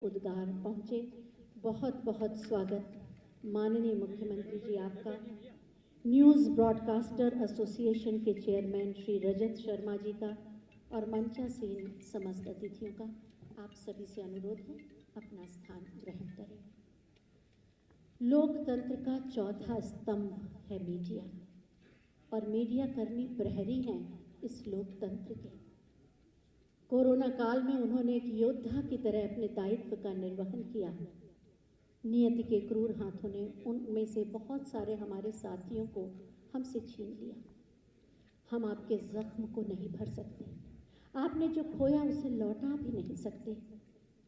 उद्गार पहुंचे। बहुत बहुत स्वागत माननीय मुख्यमंत्री जी आपका। न्यूज़ ब्रॉडकास्टर एसोसिएशन के चेयरमैन श्री रजत शर्मा जी का और मंचासीन समस्त अतिथियों का आप सभी से अनुरोध है अपना स्थान ग्रहण करें। लोकतंत्र का चौथा स्तंभ है मीडिया और मीडिया कर्मी प्रहरी हैं इस लोकतंत्र के। कोरोना काल में उन्होंने एक योद्धा की तरह अपने दायित्व का निर्वहन किया। नियति के क्रूर हाथों ने उनमें से बहुत सारे हमारे साथियों को हमसे छीन लिया। हम आपके जख्म को नहीं भर सकते, आपने जो खोया उसे लौटा भी नहीं सकते,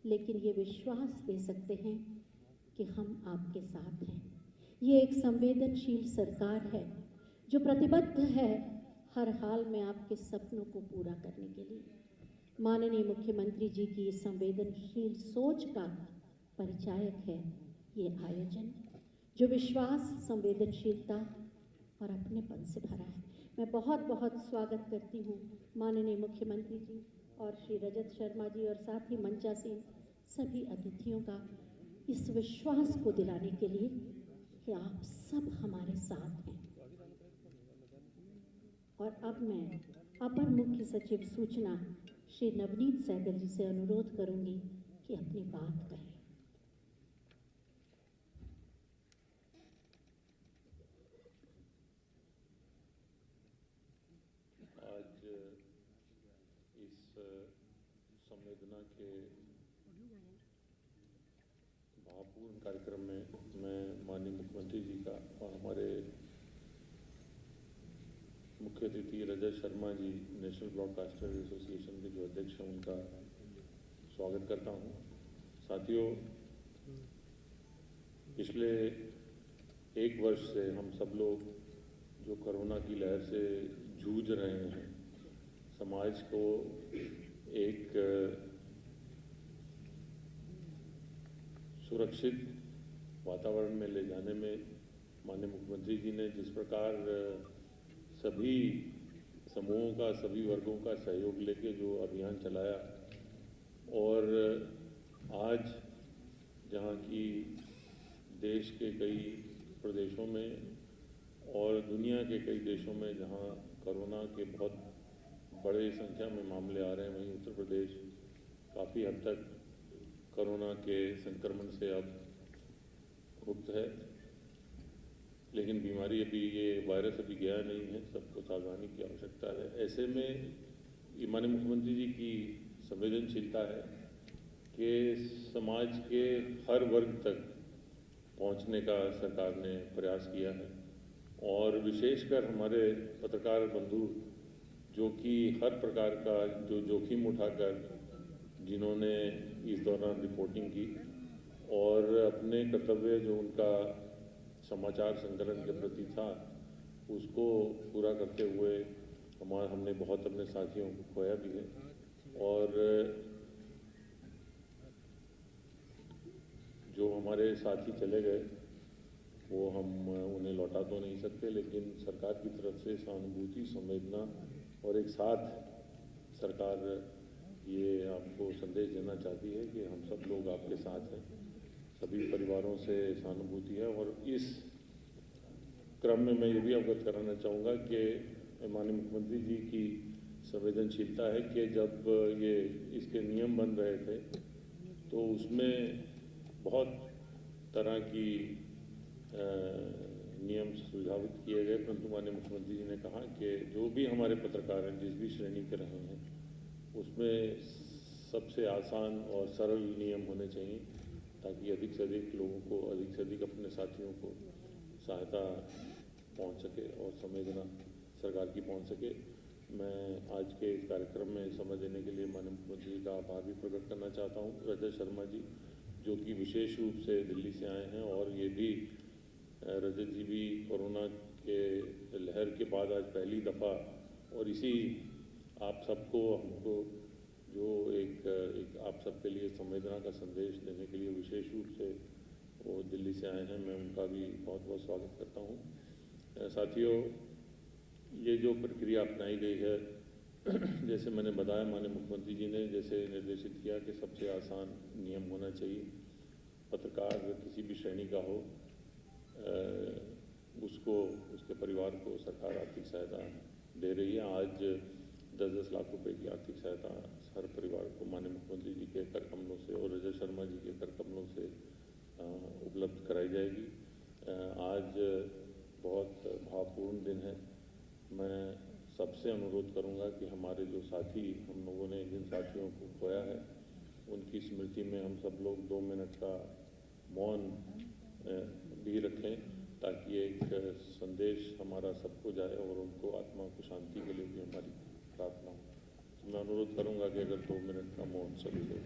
लेकिन ये विश्वास दे सकते हैं कि हम आपके साथ हैं। ये एक संवेदनशील सरकार है जो प्रतिबद्ध है हर हाल में आपके सपनों को पूरा करने के लिए। माननीय मुख्यमंत्री जी की इस संवेदनशील सोच का परिचायक है ये आयोजन, जो विश्वास, संवेदनशीलता और अपनेपन से भरा है। मैं बहुत बहुत स्वागत करती हूँ माननीय मुख्यमंत्री जी और श्री रजत शर्मा जी और साथ ही मंचासीन सभी अतिथियों का, इस विश्वास को दिलाने के लिए कि आप सब हमारे साथ हैं। और अब मैं अपर मुख्य सचिव सूचना श्री नवनीत सहगल जी से अनुरोध करूंगी कि अपनी बात कहें। आज इस संवेदना के भावपूर्ण कार्यक्रम में मैं माननीय मुख्यमंत्री जी का और हमारे मुख्य अतिथि Rajat Sharma ji, national broadcaster association के जो अध्यक्ष हैं, उनका स्वागत करता हूं। साथियों, पिछले एक वर्ष से हम सब लोग जो कोरोना की लहर से जूझ रहे हैं, समाज को एक सुरक्षित वातावरण में ले जाने में माननीय मुख्यमंत्री जी ने जिस प्रकार सभी समूहों का, सभी वर्गों का सहयोग लेके जो अभियान चलाया, और आज जहां की देश के कई प्रदेशों में और दुनिया के कई देशों में जहां कोरोना के बहुत बड़े संख्या में मामले आ रहे हैं, वहीं उत्तर प्रदेश काफ़ी हद तक कोरोना के संक्रमण से अब मुक्त है। लेकिन बीमारी अभी, ये वायरस अभी गया नहीं है, सबको सावधानी की आवश्यकता है। ऐसे में माननीय मुख्यमंत्री जी की संवेदनशीलता है कि समाज के हर वर्ग तक पहुंचने का सरकार ने प्रयास किया है, और विशेषकर हमारे पत्रकार बंधु जो कि हर प्रकार का जो जोखिम उठाकर जिन्होंने इस दौरान रिपोर्टिंग की और अपने कर्तव्य जो उनका समाचार संकलन के प्रति था उसको पूरा करते हुए हमने बहुत अपने साथियों को खोया भी है, और जो हमारे साथी चले गए वो हम उन्हें लौटा तो नहीं सकते, लेकिन सरकार की तरफ से सहानुभूति, संवेदना और एक साथ सरकार ये आपको संदेश देना चाहती है कि हम सब लोग आपके साथ हैं। सभी परिवारों से सहानुभूति है, और इस क्रम में मैं ये भी अवगत कराना चाहूँगा कि माननीय मुख्यमंत्री जी की संवेदनशीलता है कि जब ये इसके नियम बन रहे थे तो उसमें बहुत तरह की नियम सुझावित किए गए, परंतु माननीय मुख्यमंत्री जी ने कहा कि जो भी हमारे पत्रकार हैं, जिस भी श्रेणी के रहे हैं, उसमें सबसे आसान और सरल नियम होने चाहिए ताकि अधिक से अधिक लोगों को, अधिक से अधिक अपने साथियों को सहायता पहुंच सके और संवेदना सरकार की पहुंच सके। मैं आज के इस कार्यक्रम में समय देने के लिए माननीय मुख्यमंत्री जी का आभार भी प्रकट करना चाहता हूं। रजत शर्मा जी जो कि विशेष रूप से दिल्ली से आए हैं, और ये भी रजत जी भी कोरोना के लहर के बाद आज पहली दफ़ा, और इसी आप सबको, हमको जो एक आप सबके लिए संवेदना का संदेश देने के लिए विशेष रूप से वो दिल्ली से आए हैं, मैं उनका भी बहुत बहुत स्वागत करता हूँ। साथियों, ये जो प्रक्रिया अपनाई गई है जैसे मैंने बताया, माननीय मुख्यमंत्री जी ने जैसे निर्देशित किया कि सबसे आसान नियम होना चाहिए, पत्रकार किसी भी श्रेणी का हो उसको, उसके परिवार को सरकार आर्थिक सहायता दे रही है। आज 10-10 लाख रुपए की आर्थिक सहायता हर परिवार को माननीय मुख्यमंत्री जी के कर कमलों से और रजत शर्मा जी के कर कमलों से उपलब्ध कराई जाएगी। आज बहुत भावपूर्ण दिन है। मैं सबसे अनुरोध करूंगा कि हमारे जो साथी, हम लोगों ने जिन साथियों को खोया है, उनकी स्मृति में हम सब लोग 2 मिनट का मौन भी रखें, ताकि एक संदेश हमारा सबको जाए और उनको आत्मा को शांति के लिए भी हमारी प्रार्थना हो। तो मैं अनुरोध करूंगा कि अगर 2 मिनट का मौन सभी लोग।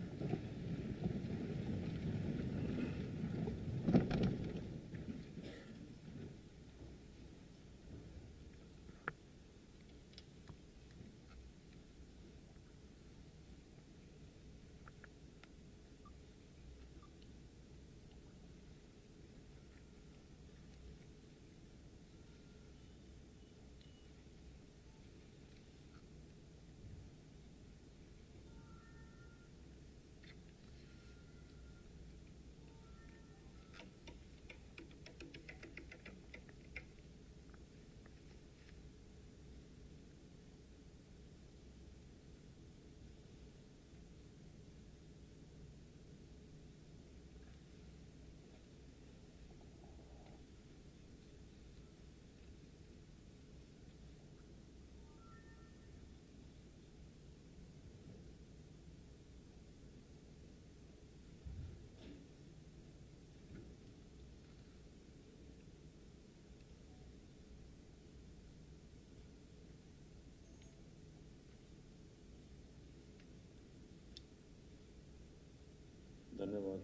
धन्यवाद।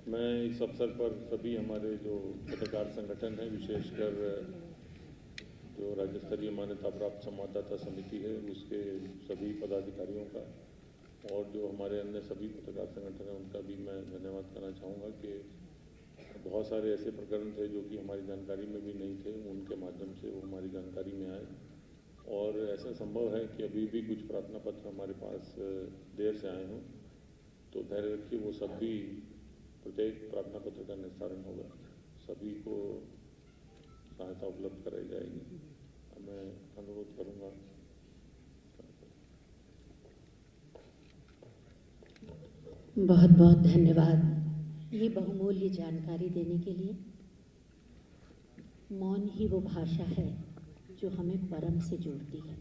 मैं इस अवसर पर सभी हमारे जो पत्रकार संगठन हैं, विशेषकर जो राज्य स्तरीय मान्यता प्राप्त संवाददाता समिति है, उसके सभी पदाधिकारियों का और जो हमारे अन्य सभी पत्रकार संगठन हैं, उनका भी मैं धन्यवाद करना चाहूँगा कि बहुत सारे ऐसे प्रकरण थे जो कि हमारी जानकारी में भी नहीं थे, उनके माध्यम से वो हमारी जानकारी में आए। और ऐसा संभव है कि अभी भी कुछ प्रार्थना पत्र हमारे पास देर से आए हों, तो धैर्य रखिए, वो सभी प्रत्येक प्रार्थना पत्र का निस्तारण होगा, सभी को सहायता उपलब्ध कराई जाएगी। मैं अनुरोध करूंगा। बहुत बहुत धन्यवाद ये बहुमूल्य जानकारी देने के लिए। मौन ही वो भाषा है जो हमें परम से जोड़ती है,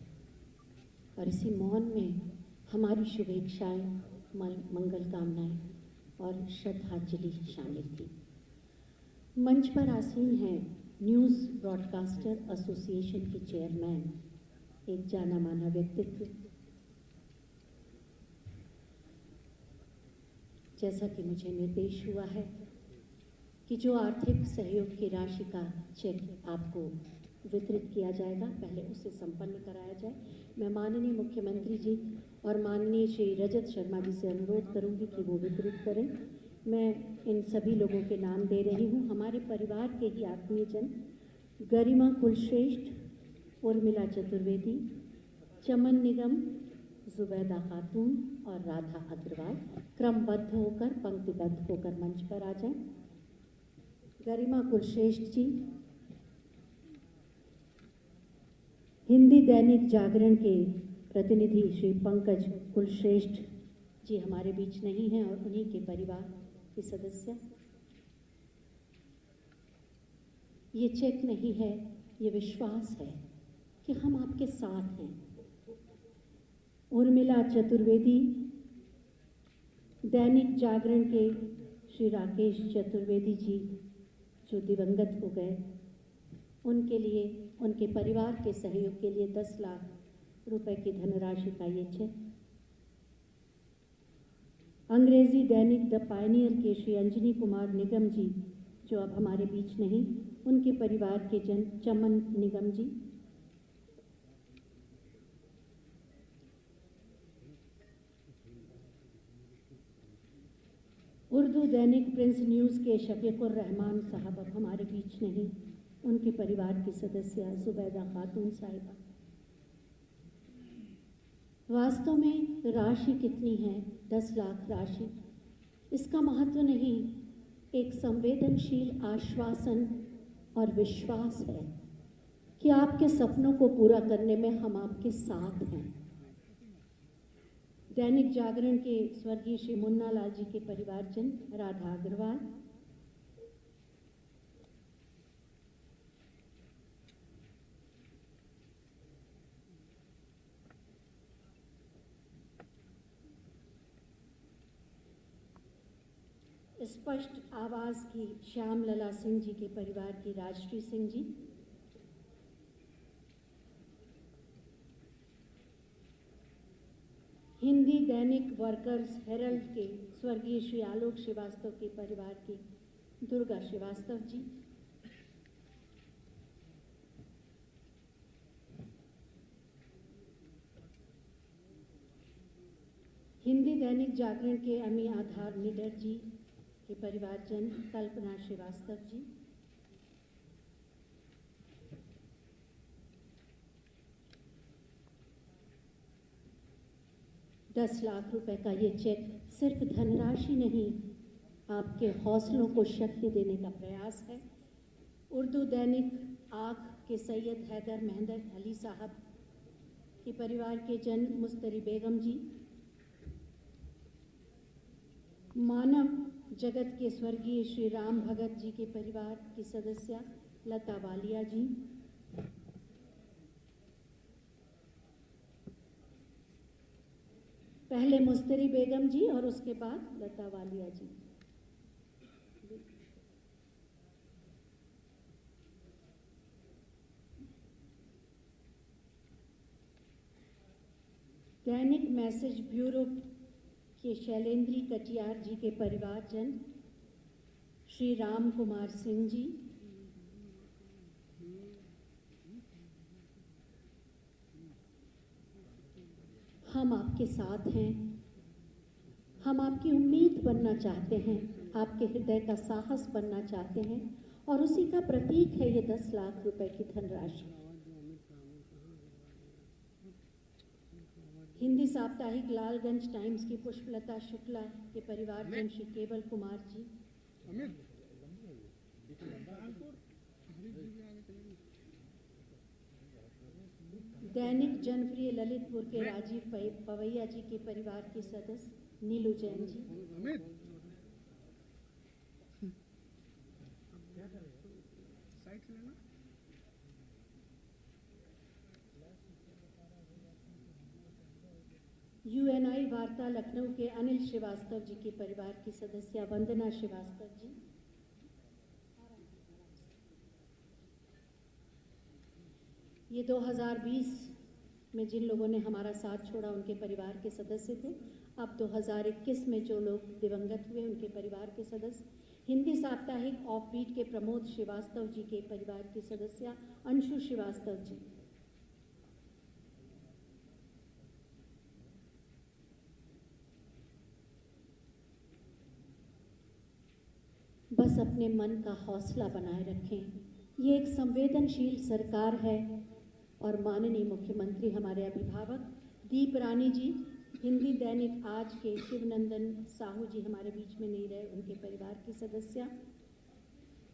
और इसी मौन में हमारी शुभेच्छाएं, मंगल कामनाएं और श्रद्धांजलि शामिल थी। मंच पर आसीन हैं न्यूज़ ब्रॉडकास्टर एसोसिएशन के चेयरमैन, एक जाना माना व्यक्तित्व। जैसा कि मुझे निर्देश हुआ है कि जो आर्थिक सहयोग की राशि का चेक आपको वितरित किया जाएगा, पहले उसे संपन्न कराया जाए। मैं माननीय मुख्यमंत्री जी और माननीय श्री रजत शर्मा जी से अनुरोध करूंगी कि वो वितरित करें। मैं इन सभी लोगों के नाम दे रही हूं। हमारे परिवार के ही आत्मीयजन गरिमा कुलश्रेष्ठ, उर्मिला चतुर्वेदी, चमन निगम, जुबैदा खातून और राधा अग्रवाल क्रमबद्ध होकर, पंक्तिबद्ध होकर मंच पर आ जाएं। गरिमा कुलश्रेष्ठ जी हिंदी दैनिक जागरण के प्रतिनिधि श्री पंकज कुलश्रेष्ठ जी हमारे बीच नहीं हैं और उन्हीं के परिवार के सदस्य। ये चेक नहीं है, ये विश्वास है कि हम आपके साथ हैं। उर्मिला चतुर्वेदी, दैनिक जागरण के श्री राकेश चतुर्वेदी जी जो दिवंगत हो गए, उनके लिए, उनके परिवार के सहयोग के लिए 10 लाख रुपए की धनराशि का ये चेक। अंग्रेजी दैनिक द पायनियर के श्री अंजनी कुमार निगम जी जो अब हमारे बीच नहीं, उनके परिवार के जन चमन निगम जी। उर्दू दैनिक प्रिंस न्यूज़ के शफीकुर रहमान साहब अब हमारे बीच नहीं, उनके परिवार की सदस्य जुबैदा खातून साहिबा। वास्तव में राशि कितनी है, 10 लाख राशि, इसका महत्व नहीं, एक संवेदनशील आश्वासन और विश्वास है कि आपके सपनों को पूरा करने में हम आपके साथ हैं। दैनिक जागरण के स्वर्गीय श्री मुन्ना लाल जी के परिवारजन राधा अग्रवाल, स्पष्ट आवाज की श्याम लला सिंह जी के परिवार की राजश्री सिंह जी, हिंदी दैनिक वर्कर्स हेरल्ड के स्वर्गीय श्री आलोक श्रीवास्तव के परिवार की दुर्गा श्रीवास्तव जी, हिंदी दैनिक जागरण के अमी आधार निडर जी के परिवारजन कल्पना श्रीवास्तव जी, $10 लाख का ये चेक सिर्फ धनराशि नहीं, आपके हौसलों को शक्ति देने का प्रयास है। उर्दू दैनिक आग के सैयद हैदर मेहंदर अली साहब के परिवार के जन मुस्तरी बेगम जी, मानव जगत के स्वर्गीय श्री राम भगत जी के परिवार की सदस्य लता वालिया जी, पहले मुस्तरी बेगम जी और उसके बाद लता वालिया जी, दैनिक मैसेज ब्यूरो के शैलेंद्री कटियार जी के परिवारजन श्री राम कुमार सिंह जी, हम आपके साथ हैं, हम आपकी उम्मीद बनना चाहते हैं, आपके हृदय का साहस बनना चाहते हैं और उसी का प्रतीक है ये 10 लाख रुपए की धनराशि। हिंदी साप्ताहिक लालगंज टाइम्स की पुष्पलता शुक्ला के परिवारजन श्री केवल कुमार जी, दैनिक जनप्रिय ललितपुर के राजीव पवैया जी के परिवार की सदस्य नीलू जैन जी, यूएनआई वार्ता लखनऊ के अनिल श्रीवास्तव जी के परिवार की सदस्य वंदना श्रीवास्तव जी, ये 2020 में जिन लोगों ने हमारा साथ छोड़ा उनके परिवार के सदस्य थे, अब 2021 में जो लोग दिवंगत हुए उनके परिवार के सदस्य, हिंदी साप्ताहिक ऑफ बीट के प्रमोद श्रीवास्तव जी के परिवार की सदस्य अंशु श्रीवास्तव जी, बस अपने मन का हौसला बनाए रखें। ये एक संवेदनशील सरकार है और माननीय मुख्यमंत्री हमारे अभिभावक दीप रानी जी, हिंदी दैनिक आज के शिवनंदन साहू जी हमारे बीच में नहीं रहे, उनके परिवार की सदस्य,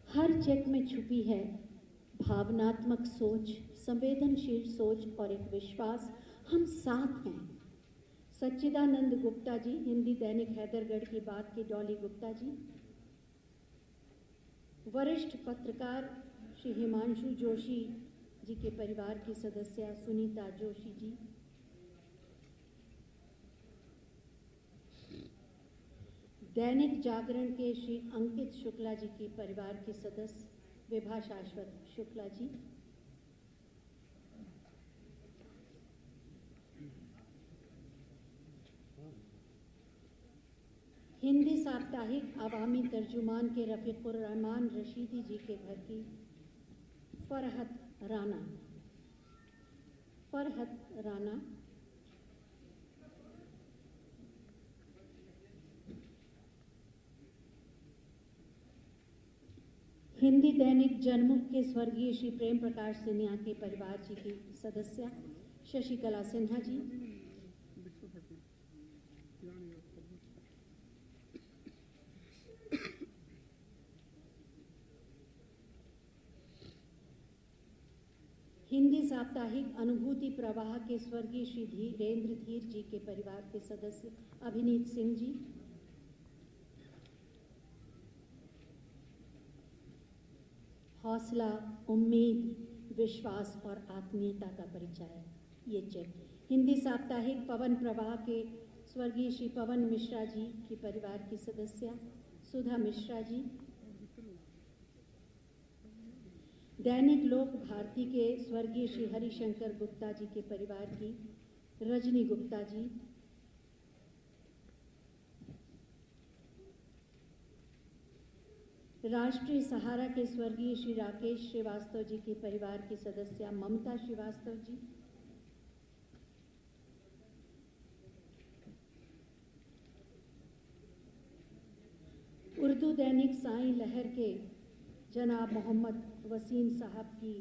हर चेक में छुपी है भावनात्मक सोच, संवेदनशील सोच और एक विश्वास, हम साथ हैं। सच्चिदानंद गुप्ता जी, हिंदी दैनिक हैदरगढ़ की बात की डॉली गुप्ता जी, वरिष्ठ पत्रकार श्री हिमांशु जोशी जी के परिवार की सदस्य सुनीता जोशी जी, दैनिक जागरण के श्री अंकित शुक्ला जी के परिवार की सदस्य विभा शाश्वत शुक्ला जी, हिंदी साप्ताहिक अवामी तर्जुमान के रफ़ीकुर रहमान रशीदी जी के घर की फरहत राना, हिंदी दैनिक जनमुख के स्वर्गीय श्री प्रेम प्रकाश सिन्हा के परिवार जी की सदस्य शशिकला सिन्हा जी, साप्ताहिक अनुभूति प्रवाह के स्वर्गीय श्री धीरेन्द्र धीर जी के परिवार के सदस्य अभिनीत सिंह जी, हौसला, उम्मीद, विश्वास और आत्मीयता का परिचय ये चेक। हिंदी साप्ताहिक पवन प्रवाह के स्वर्गीय श्री पवन मिश्रा जी की परिवार की सदस्य सुधा मिश्रा जी, दैनिक लोक भारती के स्वर्गीय श्री हरिशंकर गुप्ता जी के परिवार की रजनी गुप्ता जी, राष्ट्रीय सहारा के स्वर्गीय श्री राकेश श्रीवास्तव जी के परिवार की सदस्य ममता श्रीवास्तव जी, उर्दू दैनिक साईं लहर के जनाब मोहम्मद वसीम साहब की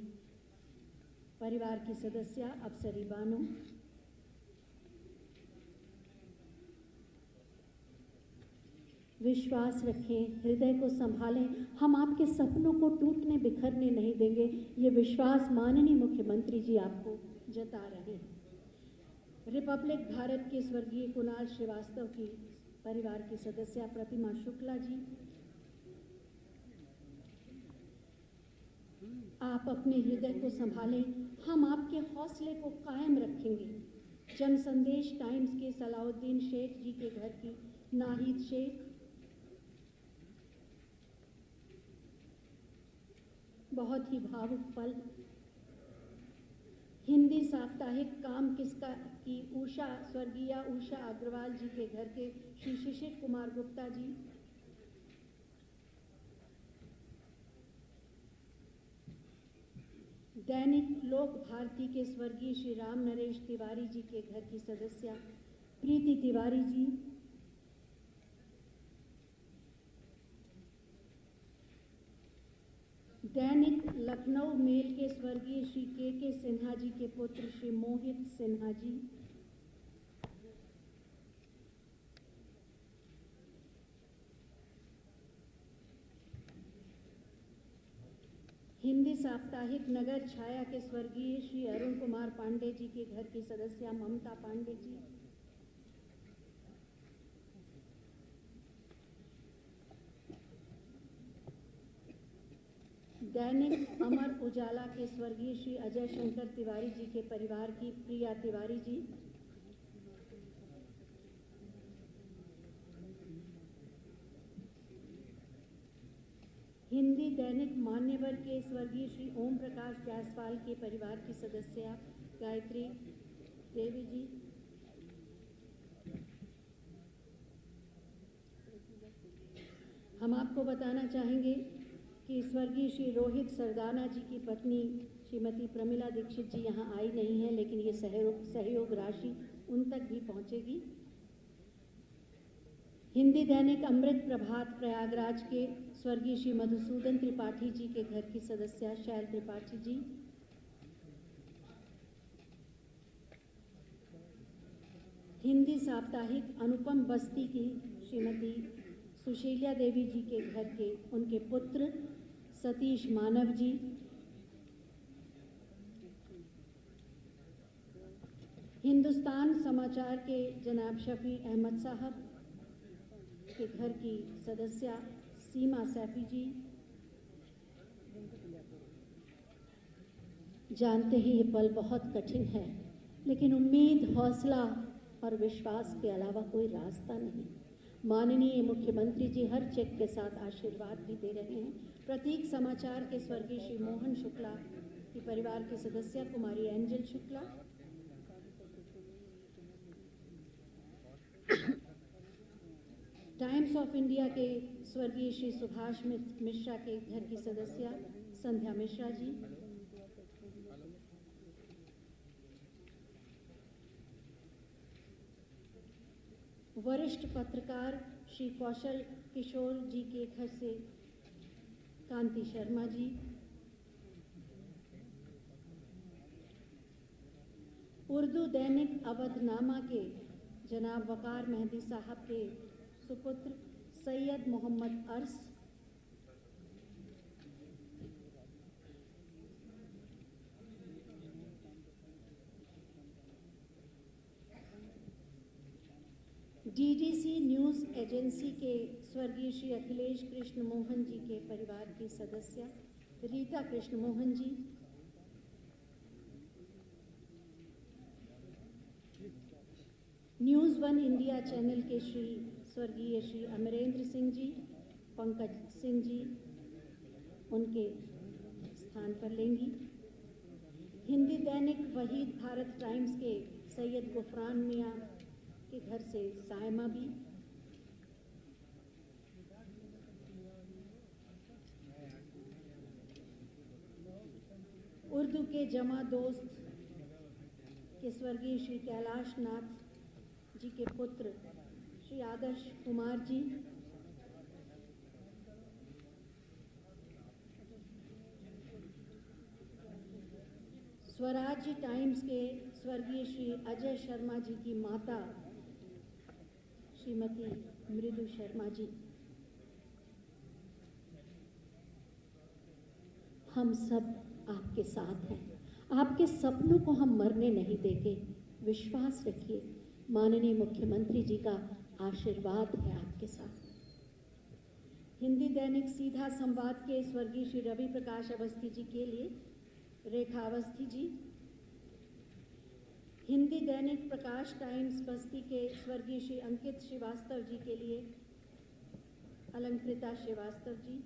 परिवार की सदस्य अफसरी बानो, विश्वास रखें, हृदय को संभालें, हम आपके सपनों को टूटने बिखरने नहीं देंगे, ये विश्वास माननीय मुख्यमंत्री जी आपको जता रहे हैं। रिपब्लिक भारत के स्वर्गीय कुणाल श्रीवास्तव की परिवार की सदस्य प्रतिमा शुक्ला जी, आप अपने हृदय को संभालें, हम आपके हौसले को कायम रखेंगे। जन संदेश टाइम्स के सलाउद्दीन शेख जी के घर की नाहिद शेख, बहुत ही भावुक पल। हिंदी साप्ताहिक काम किसका की उषा, स्वर्गीय उषा अग्रवाल जी के घर के श्री शिशिर कुमार गुप्ता जी, दैनिक लोक भारती के स्वर्गीय श्री राम नरेश तिवारी जी के घर की सदस्य प्रीति तिवारी जी, दैनिक लखनऊ मेल के स्वर्गीय श्री के सिन्हा जी के पुत्र श्री मोहित सिन्हा जी, हिंदी साप्ताहिक नगर छाया के स्वर्गीय श्री अरुण कुमार पांडे जी के घर की सदस्य ममता पांडे जी, दैनिक अमर उजाला के स्वर्गीय श्री अजय शंकर तिवारी जी के परिवार की प्रिया तिवारी जी, हिंदी दैनिक मान्यवर के स्वर्गीय श्री ओम प्रकाश जायसवाल के परिवार की सदस्य गायत्री देवी जी, हम आपको बताना चाहेंगे कि स्वर्गीय श्री रोहित सरदाना जी की पत्नी श्रीमती प्रमिला दीक्षित जी यहाँ आई नहीं है, लेकिन ये सहयोग राशि उन तक भी पहुँचेगी। हिंदी दैनिक अमृत प्रभात प्रयागराज के स्वर्गीय श्री मधुसूदन त्रिपाठी जी के घर की सदस्य शैल त्रिपाठी जी, हिंदी साप्ताहिक अनुपम बस्ती की श्रीमती सुशीला देवी जी के घर के उनके पुत्र सतीश मानव जी, हिंदुस्तान समाचार के जनाब शफी अहमद साहब के घर की सदस्य सीमा सैफी जी, जानते हैं ये पल बहुत कठिन है, लेकिन उम्मीद, हौसला और विश्वास के अलावा कोई रास्ता नहीं। माननीय मुख्यमंत्री जी हर चेक के साथ आशीर्वाद भी दे रहे हैं। प्रतीक समाचार के स्वर्गीय श्री मोहन शुक्ला की परिवार की सदस्य Kumari Angel Shukla, Times of India के स्वर्गीय श्री सुभाष मिश्रा के घर की सदस्य संध्या मिश्रा जी, वरिष्ठ पत्रकार श्री कौशल किशोर जी के घर से कांति शर्मा जी, उर्दू दैनिक अवधनामा के जनाब वकार मेहदी साहब के सुपुत्र सैयद मोहम्मद अर्स, एजेंसी के स्वर्गीय श्री अखिलेश कृष्ण मोहन जी के परिवार की सदस्य Rita Krishna Mohan ji, news one India channel के स्वर्गीय श्री अमरेंद्र सिंह जी, पंकज सिंह जी उनके स्थान पर लेंगी। हिंदी दैनिक वहीद भारत टाइम्स के सैयद गुफरान मियाँ के घर से सायमा भी, उर्दू के जमा दोस्त के स्वर्गीय श्री कैलाश नाथ जी के पुत्र श्री आदर्श कुमार जी, स्वराज्य टाइम्स के स्वर्गीय श्री अजय शर्मा जी की माता श्रीमती मृदु शर्मा जी। हम सब आपके साथ हैं, आपके सपनों को हम मरने नहीं देंगे। विश्वास रखिए, माननीय मुख्यमंत्री जी का आशीर्वाद है आपके साथ। हिंदी दैनिक सीधा संवाद के स्वर्गीय श्री रवि प्रकाश अवस्थी जी के लिए रेखा अवस्थी जी, हिंदी दैनिक प्रकाश टाइम्स बस्ती के स्वर्गीय श्री अंकित श्रीवास्तव जी के लिए अलंकृता श्रीवास्तव जी,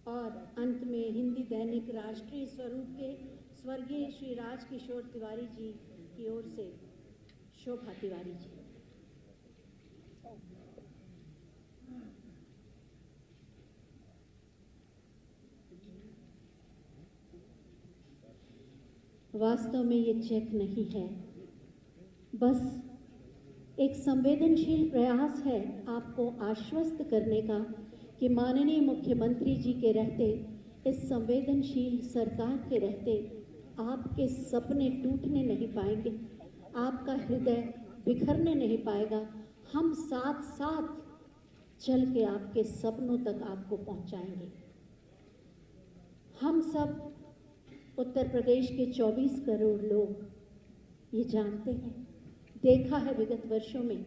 और अंत में हिंदी दैनिक राष्ट्रीय स्वरूप के स्वर्गीय श्री राजकिशोर तिवारी जी की ओर से शोभा तिवारी जी। वास्तव में ये चेक नहीं है, बस एक संवेदनशील प्रयास है आपको आश्वस्त करने का कि माननीय मुख्यमंत्री जी के रहते, इस संवेदनशील सरकार के रहते आपके सपने टूटने नहीं पाएंगे, आपका हृदय बिखरने नहीं पाएगा। हम साथ साथ चल के आपके सपनों तक आपको पहुंचाएंगे। हम सब उत्तर प्रदेश के 24 करोड़ लोग ये जानते हैं, देखा है विगत वर्षों में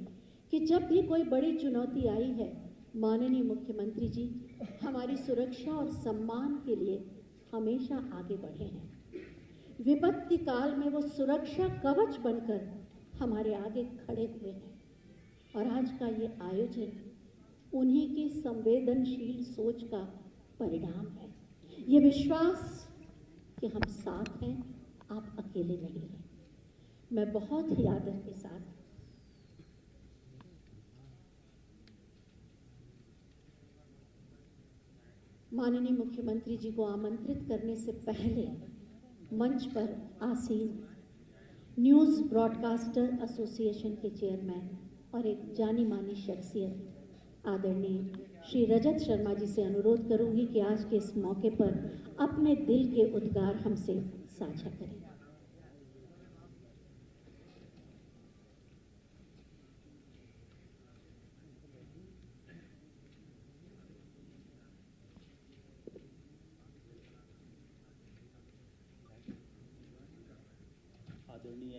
कि जब भी कोई बड़ी चुनौती आई है, माननीय मुख्यमंत्री जी हमारी सुरक्षा और सम्मान के लिए हमेशा आगे बढ़े हैं। विपत्ति काल में वो सुरक्षा कवच बनकर हमारे आगे खड़े हुए हैं, और आज का ये आयोजन उन्हीं की संवेदनशील सोच का परिणाम है। ये विश्वास कि हम साथ हैं, आप अकेले नहीं हैं। मैं बहुत ही आदर के साथ माननीय मुख्यमंत्री जी को आमंत्रित करने से पहले मंच पर आसीन न्यूज़ ब्रॉडकास्टर एसोसिएशन के चेयरमैन और एक जानी मानी शख्सियत आदरणीय श्री रजत शर्मा जी से अनुरोध करूंगी कि आज के इस मौके पर अपने दिल के उद्गार हमसे साझा करें। आदरणीय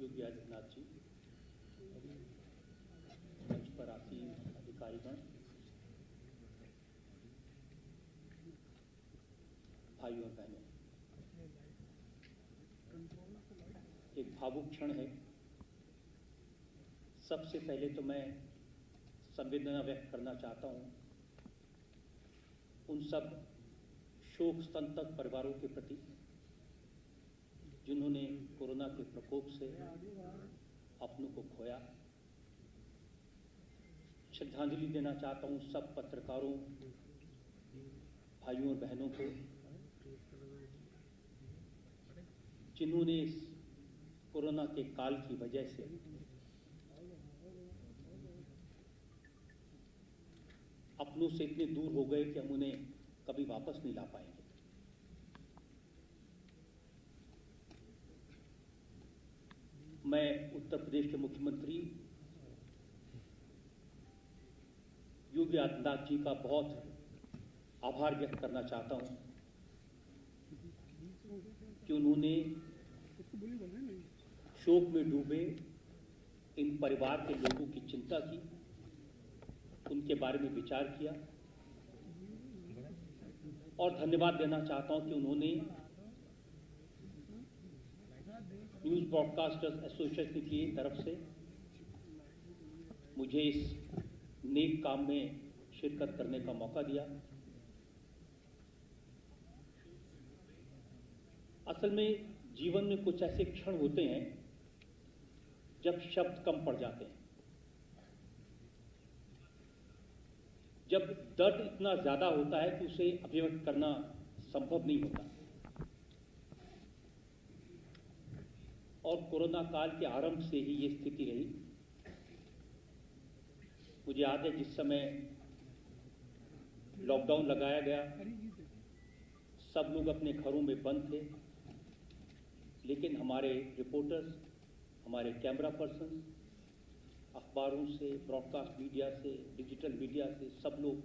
योगी आदित्यनाथ जी, मंच पर आसीन अधिकारीगण, भाइयों और बहनों, एक भावुक क्षण है। सबसे पहले तो मैं संवेदना व्यक्त करना चाहता हूं उन सब शोक संतप्त परिवारों के प्रति जिन्होंने कोरोना के प्रकोप से अपनों को खोया। श्रद्धांजलि देना चाहता हूं सब पत्रकारों भाइयों और बहनों को जिन्होंने इस कोरोना के काल की वजह से अपनों से इतने दूर हो गए कि हम उन्हें कभी वापस नहीं ला पाएंगे। मैं उत्तर प्रदेश के मुख्यमंत्री योगी आदित्यनाथ जी का बहुत आभार व्यक्त करना चाहता हूं कि उन्होंने शोक में डूबे इन परिवार के लोगों की चिंता की, उनके बारे में विचार किया और धन्यवाद देना चाहता हूं कि उन्होंने न्यूज़ ब्रॉडकास्टर्स एसोसिएशन की तरफ से मुझे इस नेक काम में शिरकत करने का मौका दिया। असल में जीवन में कुछ ऐसे क्षण होते हैं जब शब्द कम पड़ जाते हैं, जब दर्द इतना ज्यादा होता है कि उसे अभिव्यक्त करना संभव नहीं होता। और कोरोना काल के आरंभ से ही ये स्थिति रही। मुझे याद है जिस समय लॉकडाउन लगाया गया, सब लोग अपने घरों में बंद थे, लेकिन हमारे रिपोर्टर्स, हमारे कैमरा पर्सन, अखबारों से, ब्रॉडकास्ट मीडिया से, डिजिटल मीडिया से, सब लोग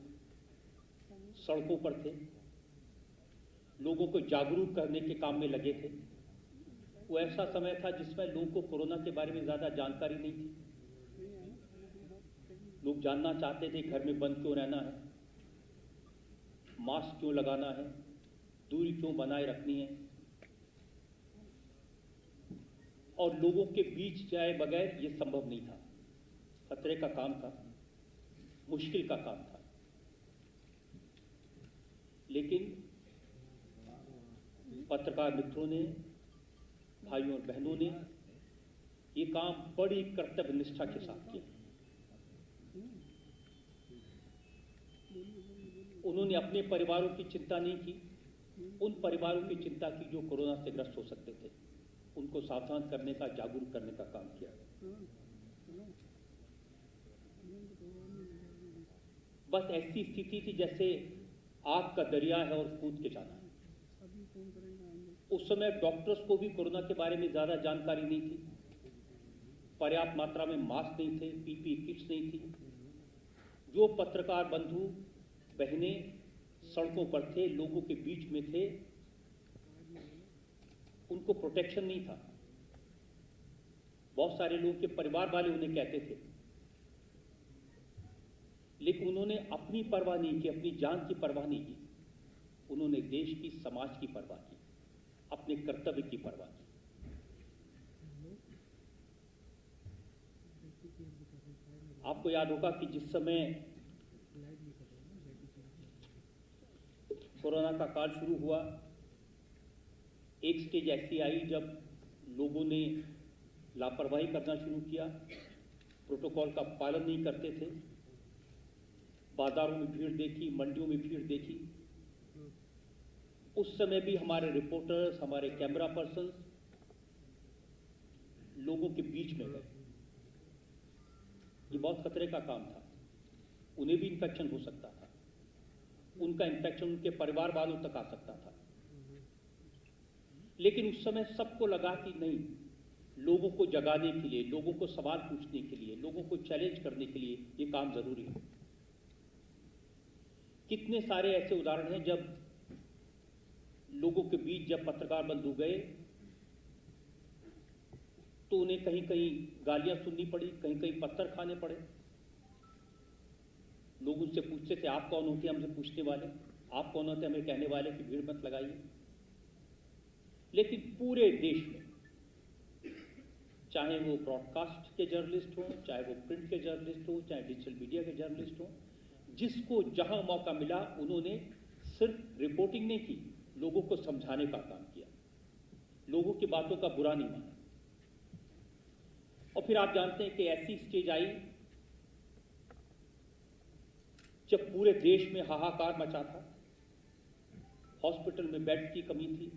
सड़कों पर थे, लोगों को जागरूक करने के काम में लगे थे। वो ऐसा समय था जिसमें लोगों को कोरोना के बारे में ज़्यादा जानकारी नहीं थी। लोग जानना चाहते थे घर में बंद क्यों रहना है, मास्क क्यों लगाना है, दूरी क्यों बनाए रखनी है, और लोगों के बीच जाए बगैर ये संभव नहीं था। खतरे का काम था, मुश्किल का काम था, लेकिन पत्रकार मित्रों ने, भाइयों और बहनों ने ये काम बड़ी कर्तव्य निष्ठा के साथ किया। उन्होंने अपने परिवारों की चिंता नहीं की, उन परिवारों की चिंता की जो कोरोना से ग्रस्त हो सकते थे, उनको सावधान करने का, जागरूक करने का काम किया। बस ऐसी स्थिति थी जैसे आग का दरिया है और कूद के जाना है। उस समय डॉक्टर्स को भी कोरोना के बारे में ज्यादा जानकारी नहीं थी, पर्याप्त मात्रा में मास्क नहीं थे, पीपीई किट्स नहीं थी। जो पत्रकार बंधु बहनें सड़कों पर थे, लोगों के बीच में थे, उनको प्रोटेक्शन नहीं था। बहुत सारे लोगों के परिवार वाले उन्हें कहते थे, लेकिन उन्होंने अपनी परवाह नहीं की, अपनी जान की परवाह नहीं की। उन्होंने देश की, समाज की परवाह की, अपने कर्तव्य की परवाह की। आपको याद होगा कि जिस समय कोरोना का काल शुरू हुआ, एक स्टेज ऐसी आई जब लोगों ने लापरवाही करना शुरू किया, प्रोटोकॉल का पालन नहीं करते थे, बाजारों में भीड़ देखी, मंडियों में भीड़ देखी। उस समय भी हमारे रिपोर्टर्स, हमारे कैमरा पर्सन लोगों के बीच में गए। ये बहुत खतरे का काम था। उन्हें भी इन्फेक्शन हो सकता था, उनका इन्फेक्शन उनके परिवार वालों तक आ सकता था। लेकिन उस समय सबको लगा कि नहीं, लोगों को जगाने के लिए, लोगों को सवाल पूछने के लिए, लोगों को चैलेंज करने के लिए ये काम जरूरी है। कितने सारे ऐसे उदाहरण हैं जब लोगों के बीच जब पत्रकार बंधु गए तो उन्हें कहीं कहीं गालियां सुननी पड़ी, कहीं कहीं पत्थर खाने पड़े। लोग उनसे पूछते थे, आप कौन होते हैं हमसे पूछने वाले, आप कौन होते हैं हमें कहने वाले कि भीड़ मत लगाइए। लेकिन पूरे देश में, चाहे वो ब्रॉडकास्ट के जर्नलिस्ट हों, चाहे वो प्रिंट के जर्नलिस्ट हों, चाहे डिजिटल मीडिया के जर्नलिस्ट हों, जिसको जहां मौका मिला उन्होंने सिर्फ रिपोर्टिंग नहीं की, लोगों को समझाने का काम किया, लोगों की बातों का बुरा नहीं माना। और फिर आप जानते हैं कि ऐसी स्टेज आई जब पूरे देश में हाहाकार मचा था। हॉस्पिटल में बेड्स की कमी थी,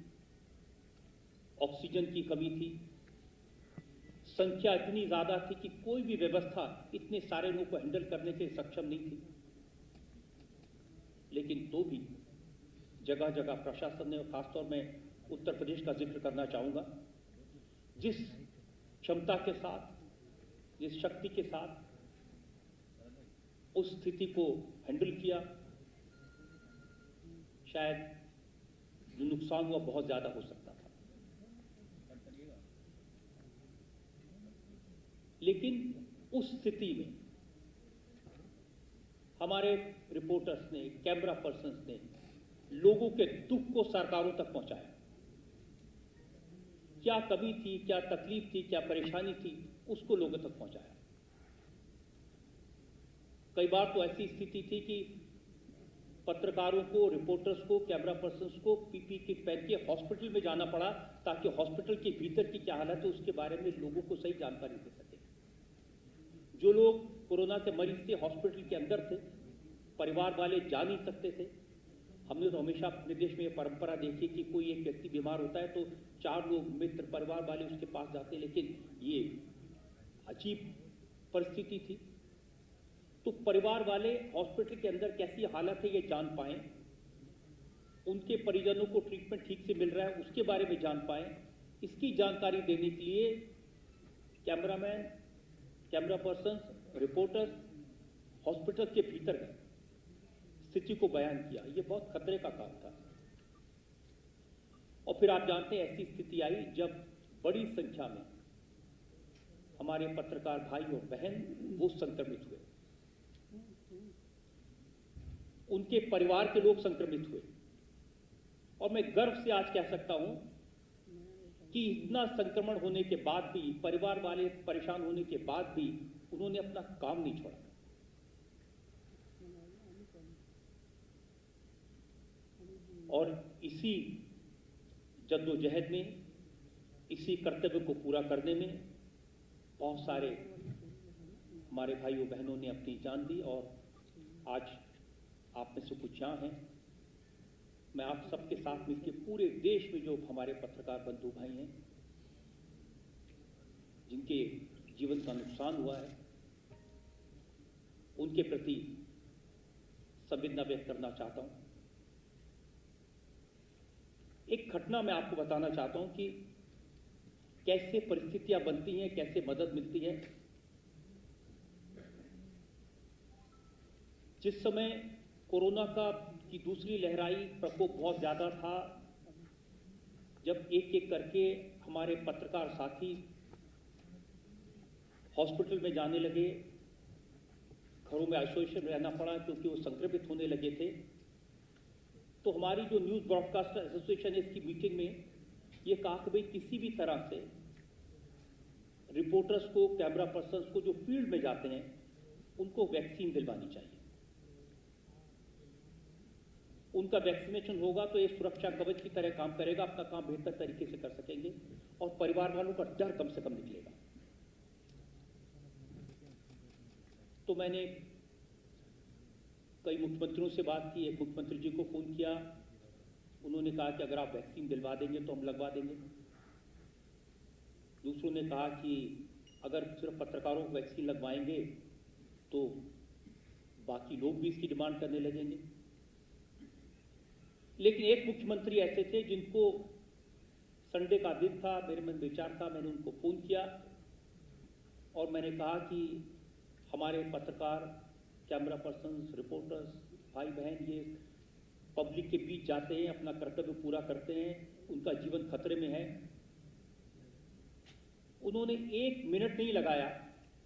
ऑक्सीजन की कमी थी, संख्या इतनी ज्यादा थी कि कोई भी व्यवस्था इतने सारे लोगों को हैंडल करने के सक्षम नहीं थी। लेकिन तो भी जगह जगह प्रशासन ने, और खासतौर में उत्तर प्रदेश का जिक्र करना चाहूंगा, जिस क्षमता के साथ, जिस शक्ति के साथ उस स्थिति को हैंडल किया, शायद जो नुकसान हुआ बहुत ज्यादा हो सकता था। लेकिन उस स्थिति में हमारे रिपोर्टर्स ने, कैमरा पर्सन्स ने लोगों के दुख को सरकारों तक पहुंचाया। क्या कमी थी, क्या तकलीफ थी, क्या परेशानी थी, उसको लोगों तक पहुंचाया। कई बार तो ऐसी स्थिति थी कि पत्रकारों को, रिपोर्टर्स को, कैमरा पर्सन्स को पीपी किट पहन के हॉस्पिटल में जाना पड़ा ताकि हॉस्पिटल के भीतर की क्या हालत है उसके बारे में लोगों को सही जानकारी दे सके। जो लोग कोरोना के मरीज से हॉस्पिटल के अंदर थे, परिवार वाले जा नहीं सकते थे। हमने तो हमेशा अपने देश में ये परंपरा देखी कि कोई एक व्यक्ति बीमार होता है तो 4 लोग, मित्र, परिवार वाले उसके पास जाते हैं, लेकिन ये अजीब परिस्थिति थी। तो परिवार वाले हॉस्पिटल के अंदर कैसी हालत है ये जान पाएं, उनके परिजनों को ट्रीटमेंट ठीक से मिल रहा है उसके बारे में जान पाएं, इसकी जानकारी देने के लिए cameraman, camera persons, reporters hospital के भीतर गए, स्थिति को बयान किया। ये बहुत खतरे का काम था। और फिर आप जानते हैं ऐसी स्थिति आई जब बड़ी संख्या में हमारे पत्रकार भाई और बहन वो संक्रमित हुए, उनके परिवार के लोग संक्रमित हुए। और मैं गर्व से आज कह सकता हूं कि इतना संक्रमण होने के बाद भी, परिवार वाले परेशान होने के बाद भी उन्होंने अपना काम नहीं छोड़ा। और इसी जद्दोजहद में, इसी कर्तव्य को पूरा करने में बहुत सारे हमारे भाइयों बहनों ने अपनी जान दी। और आज आप में से कुछ यहाँ हैं, मैं आप सबके साथ मिलकर पूरे देश में जो हमारे पत्रकार बंधु भाई हैं जिनके जीवन का नुकसान हुआ है, उनके प्रति संवेदना व्यक्त करना चाहता हूं। एक घटना मैं आपको बताना चाहता हूं कि कैसे परिस्थितियां बनती हैं, कैसे मदद मिलती है। जिस समय कोरोना की दूसरी लहर आई, प्रकोप बहुत ज़्यादा था, जब एक एक करके हमारे पत्रकार साथी हॉस्पिटल में जाने लगे, घरों में आइसोलेशन रहना पड़ा क्योंकि वो संक्रमित होने लगे थे, तो हमारी जो न्यूज़ ब्रॉडकास्टर एसोसिएशन है, इसकी मीटिंग में ये कहा कि भाई किसी भी तरह से रिपोर्टर्स को, कैमरा पर्सन्स को जो फील्ड में जाते हैं उनको वैक्सीन दिलवानी चाहिए। उनका वैक्सीनेशन होगा तो ये सुरक्षा कवच की तरह काम करेगा, अपना काम बेहतर तरीके से कर सकेंगे और परिवार वालों का डर कम से कम निकलेगा। तो मैंने कई मुख्यमंत्रियों से बात की, एक मुख्यमंत्री जी को फ़ोन किया, उन्होंने कहा कि अगर आप वैक्सीन दिलवा देंगे तो हम लगवा देंगे। दूसरों ने कहा कि अगर सिर्फ पत्रकारों को वैक्सीन लगवाएंगे तो बाकी लोग भी इसकी डिमांड करने लगेंगे। लेकिन एक मुख्यमंत्री ऐसे थे जिनको संडे का दिन था, मेरे मन में विचार था, मैंने उनको फ़ोन किया और मैंने कहा कि हमारे पत्रकार, कैमरा पर्सन्स, रिपोर्टर्स, भाई बहन ये पब्लिक के बीच जाते हैं, अपना कर्तव्य पूरा करते हैं, उनका जीवन खतरे में है। उन्होंने 1 मिनट नहीं लगाया,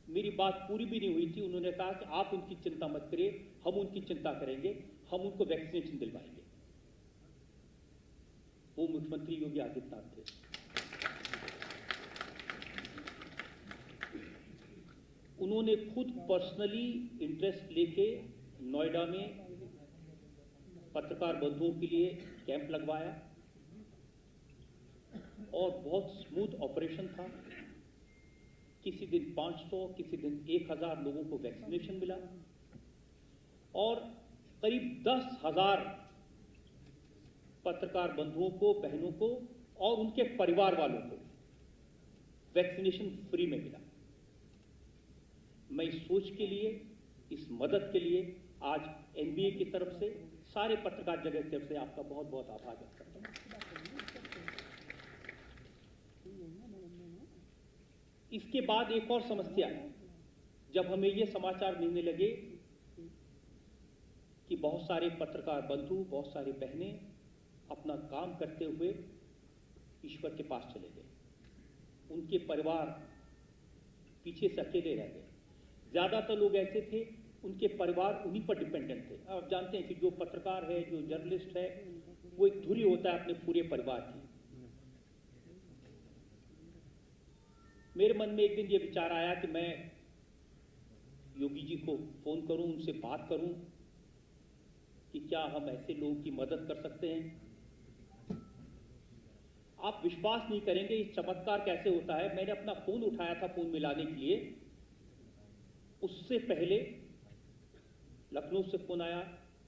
मेरी बात पूरी भी नहीं हुई थी, उन्होंने कहा कि आप उनकी चिंता मत करिए, हम उनकी चिंता करेंगे, हम उनको वैक्सीनेशन दिलवाएंगे। वो मुख्यमंत्री योगी आदित्यनाथ थे। उन्होंने खुद पर्सनली इंटरेस्ट लेके नोएडा में पत्रकार बंधुओं के लिए कैंप लगवाया और बहुत स्मूथ ऑपरेशन था। किसी दिन 500, किसी दिन 1000 लोगों को वैक्सीनेशन मिला और करीब 10,000 पत्रकार बंधुओं को, बहनों को और उनके परिवार वालों को वैक्सीनेशन फ्री में मिला। मैं इस सोच के लिए, इस मदद के लिए आज एनबीए की तरफ से, सारे पत्रकार जगत की तरफ से आपका बहुत बहुत आभार व्यक्त करता हूं। इसके बाद एक और समस्या है, जब हमें ये समाचार मिलने लगे कि बहुत सारे पत्रकार बंधु, बहुत सारी बहनें अपना काम करते हुए ईश्वर के पास चले गए, उनके परिवार पीछे से अकेले रह गए। ज़्यादातर लोग ऐसे थे, उनके परिवार उन्हीं पर डिपेंडेंट थे। आप जानते हैं कि जो पत्रकार है, जो जर्नलिस्ट है, वो एक धुरी होता है अपने पूरे परिवार की। मेरे मन में एक दिन ये विचार आया कि मैं योगी जी को फ़ोन करूं, उनसे बात करूं कि क्या हम ऐसे लोगों की मदद कर सकते हैं। आप विश्वास नहीं करेंगे ये चमत्कार कैसे होता है। मैंने अपना फ़ोन उठाया था फ़ोन मिलाने के लिए, उससे पहले लखनऊ से फ़ोन आया,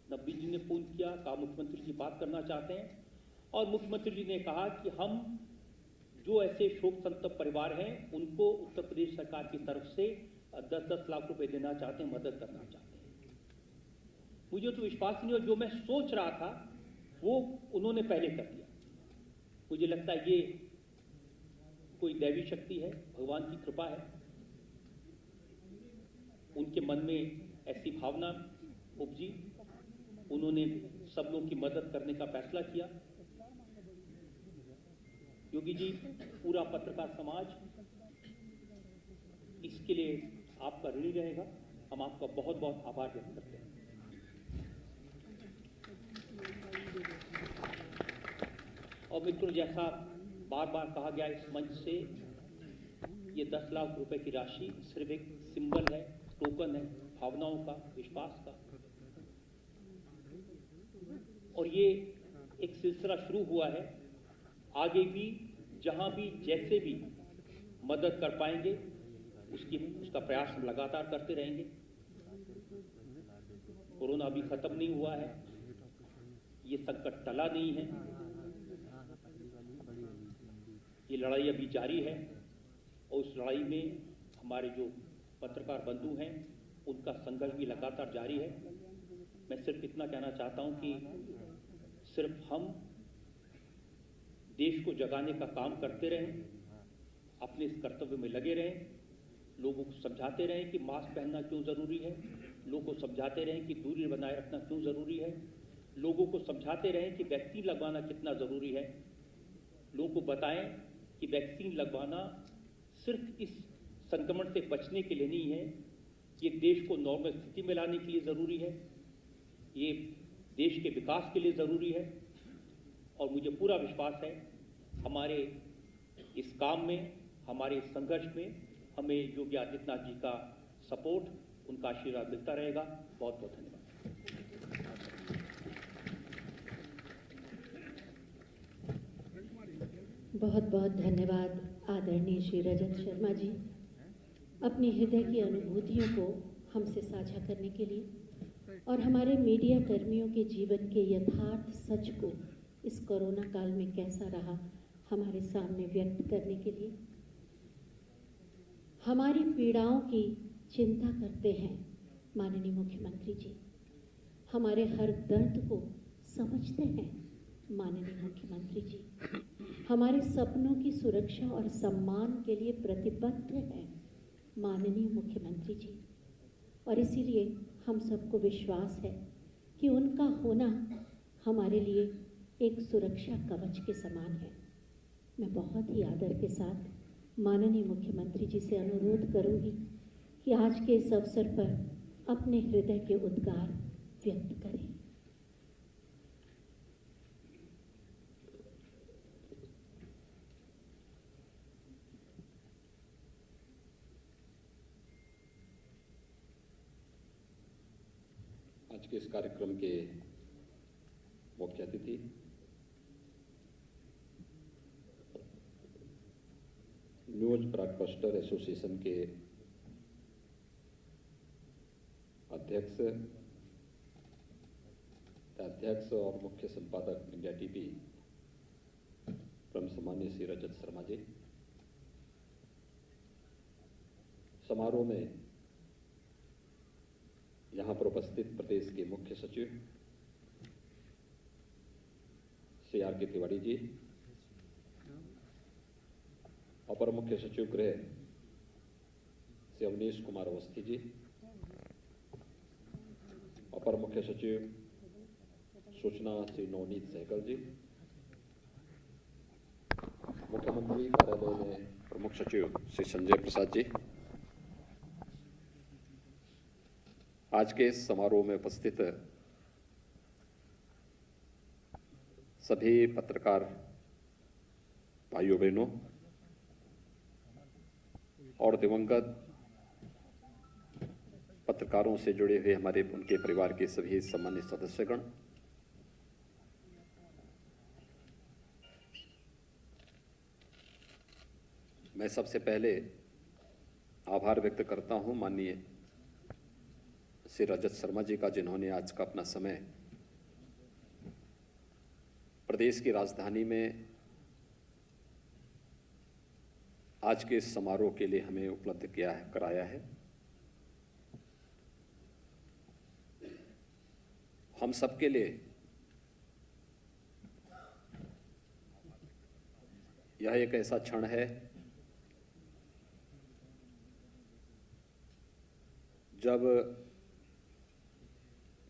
नब्बी जी ने फ़ोन किया, कहा मुख्यमंत्री जी बात करना चाहते हैं। और मुख्यमंत्री जी ने कहा कि हम जो ऐसे शोक संतप्त परिवार हैं उनको उत्तर प्रदेश सरकार की तरफ से 10-10 लाख रुपए देना चाहते हैं, मदद करना चाहते हैं। मुझे तो विश्वास नहीं, और जो मैं सोच रहा था वो उन्होंने पहले कर दिया। मुझे लगता है ये कोई दैवी शक्ति है, भगवान की कृपा है। उनके मन में ऐसी भावना उपजी, उन्होंने सब लोगों की मदद करने का फैसला किया। योगी जी, पूरा पत्रकार समाज इसके लिए आपका ऋणी रहेगा। हम आपका बहुत बहुत आभार व्यक्त करते हैं। और मित्रों, जैसा बार बार कहा गया इस मंच से, ये 10 लाख रुपए की राशि सिर्फ एक सिंबल है, टोकन है भावनाओं का, विश्वास का। और ये एक सिलसिला शुरू हुआ है, आगे भी जहां भी जैसे भी मदद कर पाएंगे उसका प्रयास हम लगातार करते रहेंगे। कोरोना अभी खत्म नहीं हुआ है, ये संकट टला नहीं है, ये लड़ाई अभी जारी है। और उस लड़ाई में हमारे जो पत्रकार बंधु हैं उनका संघर्ष भी लगातार जारी है। मैं सिर्फ इतना कहना चाहता हूं कि सिर्फ हम देश को जगाने का काम करते रहें, अपने इस कर्तव्य में लगे रहें, लोगों को समझाते रहें कि मास्क पहनना क्यों ज़रूरी है, लोगों को समझाते रहें कि दूरी बनाए रखना क्यों ज़रूरी है, लोगों को समझाते रहें कि वैक्सीन लगवाना कितना ज़रूरी है, लोगों को बताएं कि वैक्सीन लगवाना सिर्फ इस संक्रमण से बचने के लिए नहीं है, ये देश को नॉर्मल स्थिति में लाने के लिए ज़रूरी है, ये देश के विकास के लिए ज़रूरी है। और मुझे पूरा विश्वास है हमारे इस काम में, हमारे इस संघर्ष में हमें योगी आदित्यनाथ जी का सपोर्ट, उनका आशीर्वाद मिलता रहेगा। बहुत बहुत धन्यवाद। बहुत बहुत धन्यवाद आदरणीय श्री रजत शर्मा जी, अपनी हृदय की अनुभूतियों को हमसे साझा करने के लिए और हमारे मीडिया कर्मियों के जीवन के यथार्थ सच को इस कोरोना काल में कैसा रहा हमारे सामने व्यक्त करने के लिए। हमारी पीड़ाओं की चिंता करते हैं माननीय मुख्यमंत्री जी, हमारे हर दर्द को समझते हैं माननीय मुख्यमंत्री जी, हमारे सपनों की सुरक्षा और सम्मान के लिए प्रतिबद्ध हैं माननीय मुख्यमंत्री जी। और इसीलिए हम सबको विश्वास है कि उनका होना हमारे लिए एक सुरक्षा कवच के समान है। मैं बहुत ही आदर के साथ माननीय मुख्यमंत्री जी से अनुरोध करूंगी कि आज के इस अवसर पर अपने हृदय के उद्गार व्यक्त करें। आज के इस कार्यक्रम के मुख्य अतिथि न्यूज ब्रॉडकास्टर एसोसिएशन के अध्यक्ष और मुख्य संपादक इंडिया टीवी परम सम्मानीय श्री रजत शर्मा जी, समारोह में यहाँ पर उपस्थित प्रदेश के मुख्य सचिव श्री आर के तिवारी जी, अपर मुख्य सचिव गृह श्री अवनीश कुमार अवस्थी जी, अपर मुख्य सचिव सूचना श्री नवनीत सहगल जी, मुख्यमंत्री कार्यालय में प्रमुख सचिव श्री संजय प्रसाद जी, आज के इस समारोह में उपस्थित सभी पत्रकार भाइयों बहनों और दिवंगत पत्रकारों से जुड़े हुए हमारे उनके परिवार के सभी सम्मानित सदस्यगण, मैं सबसे पहले आभार व्यक्त करता हूं माननीय श्री रजत शर्मा जी का, जिन्होंने आज का अपना समय प्रदेश की राजधानी में आज के इस समारोह के लिए हमें उपलब्ध कराया है। हम सबके लिए यह एक ऐसा क्षण है जब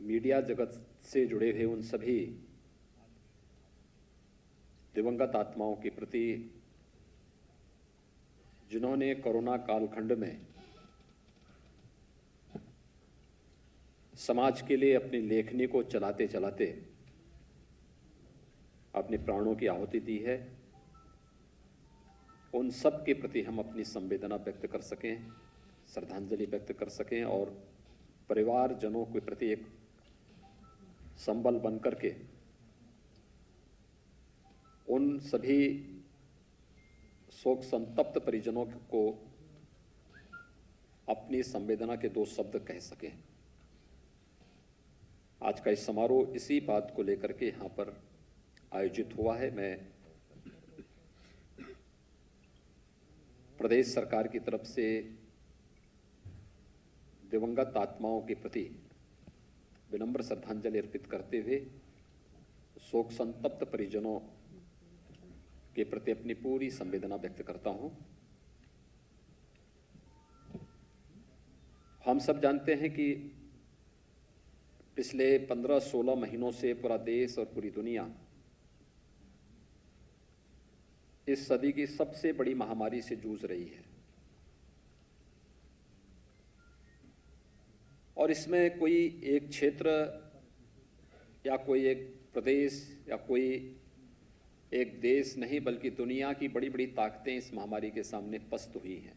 मीडिया जगत से जुड़े हुए उन सभी दिवंगत आत्माओं के प्रति जिन्होंने कोरोना कालखंड में समाज के लिए अपनी लेखनी को चलाते चलाते अपने प्राणों की आहुति दी है, उन सब के प्रति हम अपनी संवेदना व्यक्त कर सकें, श्रद्धांजलि व्यक्त कर सकें और परिवारजनों के प्रति एक संबल बन करके उन सभी शोक संतप्त परिजनों को अपनी संवेदना के दो शब्द कह सकें। आज का इस समारोह इसी बात को लेकर के यहाँ पर आयोजित हुआ है। मैं प्रदेश सरकार की तरफ से दिवंगत आत्माओं के प्रति विनम्र श्रद्धांजलि अर्पित करते हुए शोक संतप्त परिजनों के प्रति अपनी पूरी संवेदना व्यक्त करता हूं। हम सब जानते हैं कि पिछले 15-16 महीनों से पूरा देश और पूरी दुनिया इस सदी की सबसे बड़ी महामारी से जूझ रही है और इसमें कोई एक क्षेत्र या कोई एक प्रदेश या कोई एक देश नहीं बल्कि दुनिया की बड़ी बड़ी ताकतें इस महामारी के सामने पस्त हुई हैं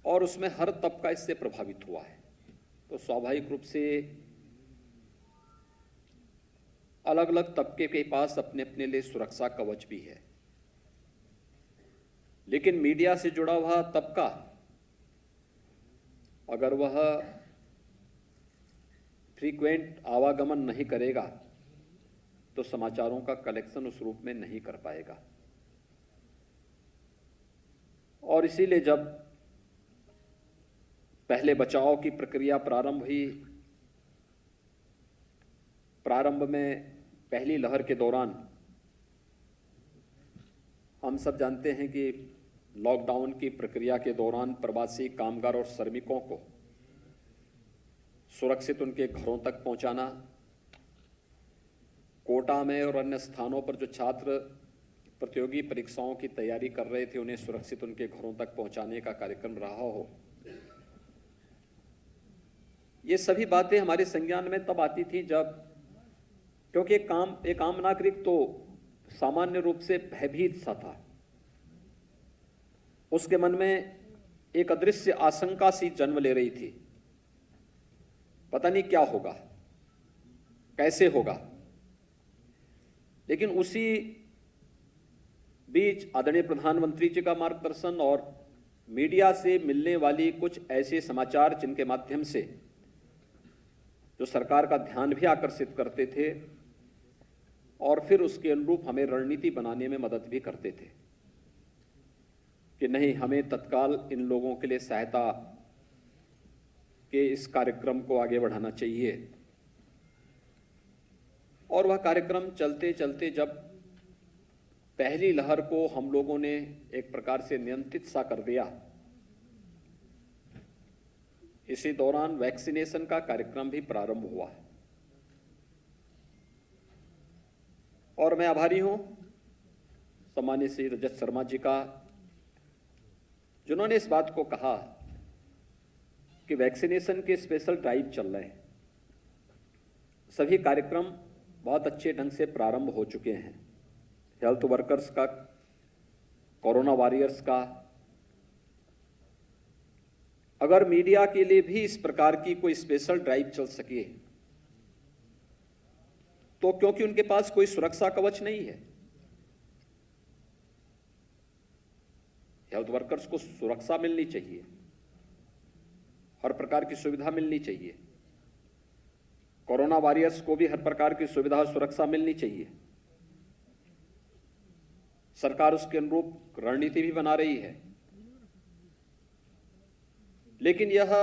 और उसमें हर तबका इससे प्रभावित हुआ है। तो स्वाभाविक रूप से अलग अलग तबके के पास अपने अपने लिए सुरक्षा कवच भी है, लेकिन मीडिया से जुड़ा हुआ तबका अगर वह फ्रीक्वेंट आवागमन नहीं करेगा तो समाचारों का कलेक्शन उस रूप में नहीं कर पाएगा। और इसीलिए जब पहले बचाव की प्रक्रिया प्रारंभ हुई, प्रारंभ में पहली लहर के दौरान हम सब जानते हैं कि लॉकडाउन की प्रक्रिया के दौरान प्रवासी कामगार और श्रमिकों को सुरक्षित उनके घरों तक पहुंचाना, कोटा में और अन्य स्थानों पर जो छात्र प्रतियोगी परीक्षाओं की तैयारी कर रहे थे उन्हें सुरक्षित उनके घरों तक पहुंचाने का कार्यक्रम रहा हो, ये सभी बातें हमारे संज्ञान में तब आती थी जब, क्योंकि एक आम नागरिक तो सामान्य रूप से भयभीत सा था, उसके मन में एक अदृश्य आशंका सी जन्म ले रही थी, पता नहीं क्या होगा, कैसे होगा। लेकिन उसी बीच आदरणीय प्रधानमंत्री जी का मार्गदर्शन और मीडिया से मिलने वाली कुछ ऐसे समाचार जिनके माध्यम से जो सरकार का ध्यान भी आकर्षित करते थे और फिर उसके अनुरूप हमें रणनीति बनाने में मदद भी करते थे कि नहीं, हमें तत्काल इन लोगों के लिए सहायता के इस कार्यक्रम को आगे बढ़ाना चाहिए। और वह कार्यक्रम चलते चलते जब पहली लहर को हम लोगों ने एक प्रकार से नियंत्रित सा कर दिया, इसी दौरान वैक्सीनेशन का कार्यक्रम भी प्रारंभ हुआ है। और मैं आभारी हूं सम्मानित श्री रजत शर्मा जी का, जिन्होंने इस बात को कहा कि वैक्सीनेशन के स्पेशल ड्राइव चल रहे हैं। सभी कार्यक्रम बहुत अच्छे ढंग से प्रारंभ हो चुके हैं। हेल्थ वर्कर्स का, कोरोना वॉरियर्स का। अगर मीडिया के लिए भी इस प्रकार की कोई स्पेशल ड्राइव चल सके तो क्योंकि उनके पास कोई सुरक्षा कवच नहीं है। हेल्थ वर्कर्स को सुरक्षा मिलनी चाहिए, हर प्रकार की सुविधा मिलनी चाहिए। कोरोना वॉरियर्स को भी हर प्रकार की सुविधा और सुरक्षा मिलनी चाहिए। सरकार उसके अनुरूप रणनीति भी बना रही है, लेकिन यह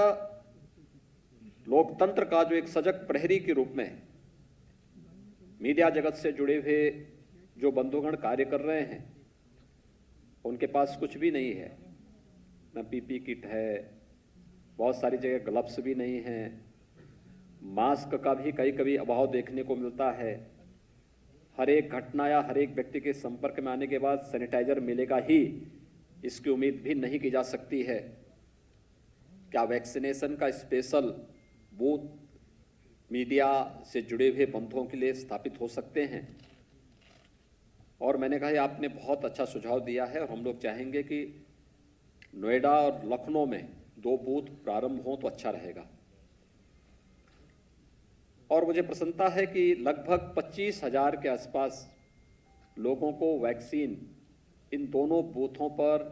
लोकतंत्र का जो एक सजग प्रहरी के रूप में मीडिया जगत से जुड़े हुए जो बंधुगण कार्य कर रहे हैं, उनके पास कुछ भी नहीं है। न पीपी किट है, बहुत सारी जगह ग्लव्स भी नहीं हैं, मास्क का भी कभी कभी अभाव देखने को मिलता है। हर एक घटना या हर एक व्यक्ति के संपर्क में आने के बाद सैनिटाइजर मिलेगा ही, इसकी उम्मीद भी नहीं की जा सकती है। क्या वैक्सीनेशन का स्पेशल बूथ मीडिया से जुड़े हुए बंधुओं के लिए स्थापित हो सकते हैं? और मैंने कहा आपने बहुत अच्छा सुझाव दिया है और हम लोग चाहेंगे कि नोएडा और लखनऊ में 2 बूथ प्रारंभ हों तो अच्छा रहेगा। और मुझे प्रसन्नता है कि लगभग 25,000 के आसपास लोगों को वैक्सीन इन दोनों बूथों पर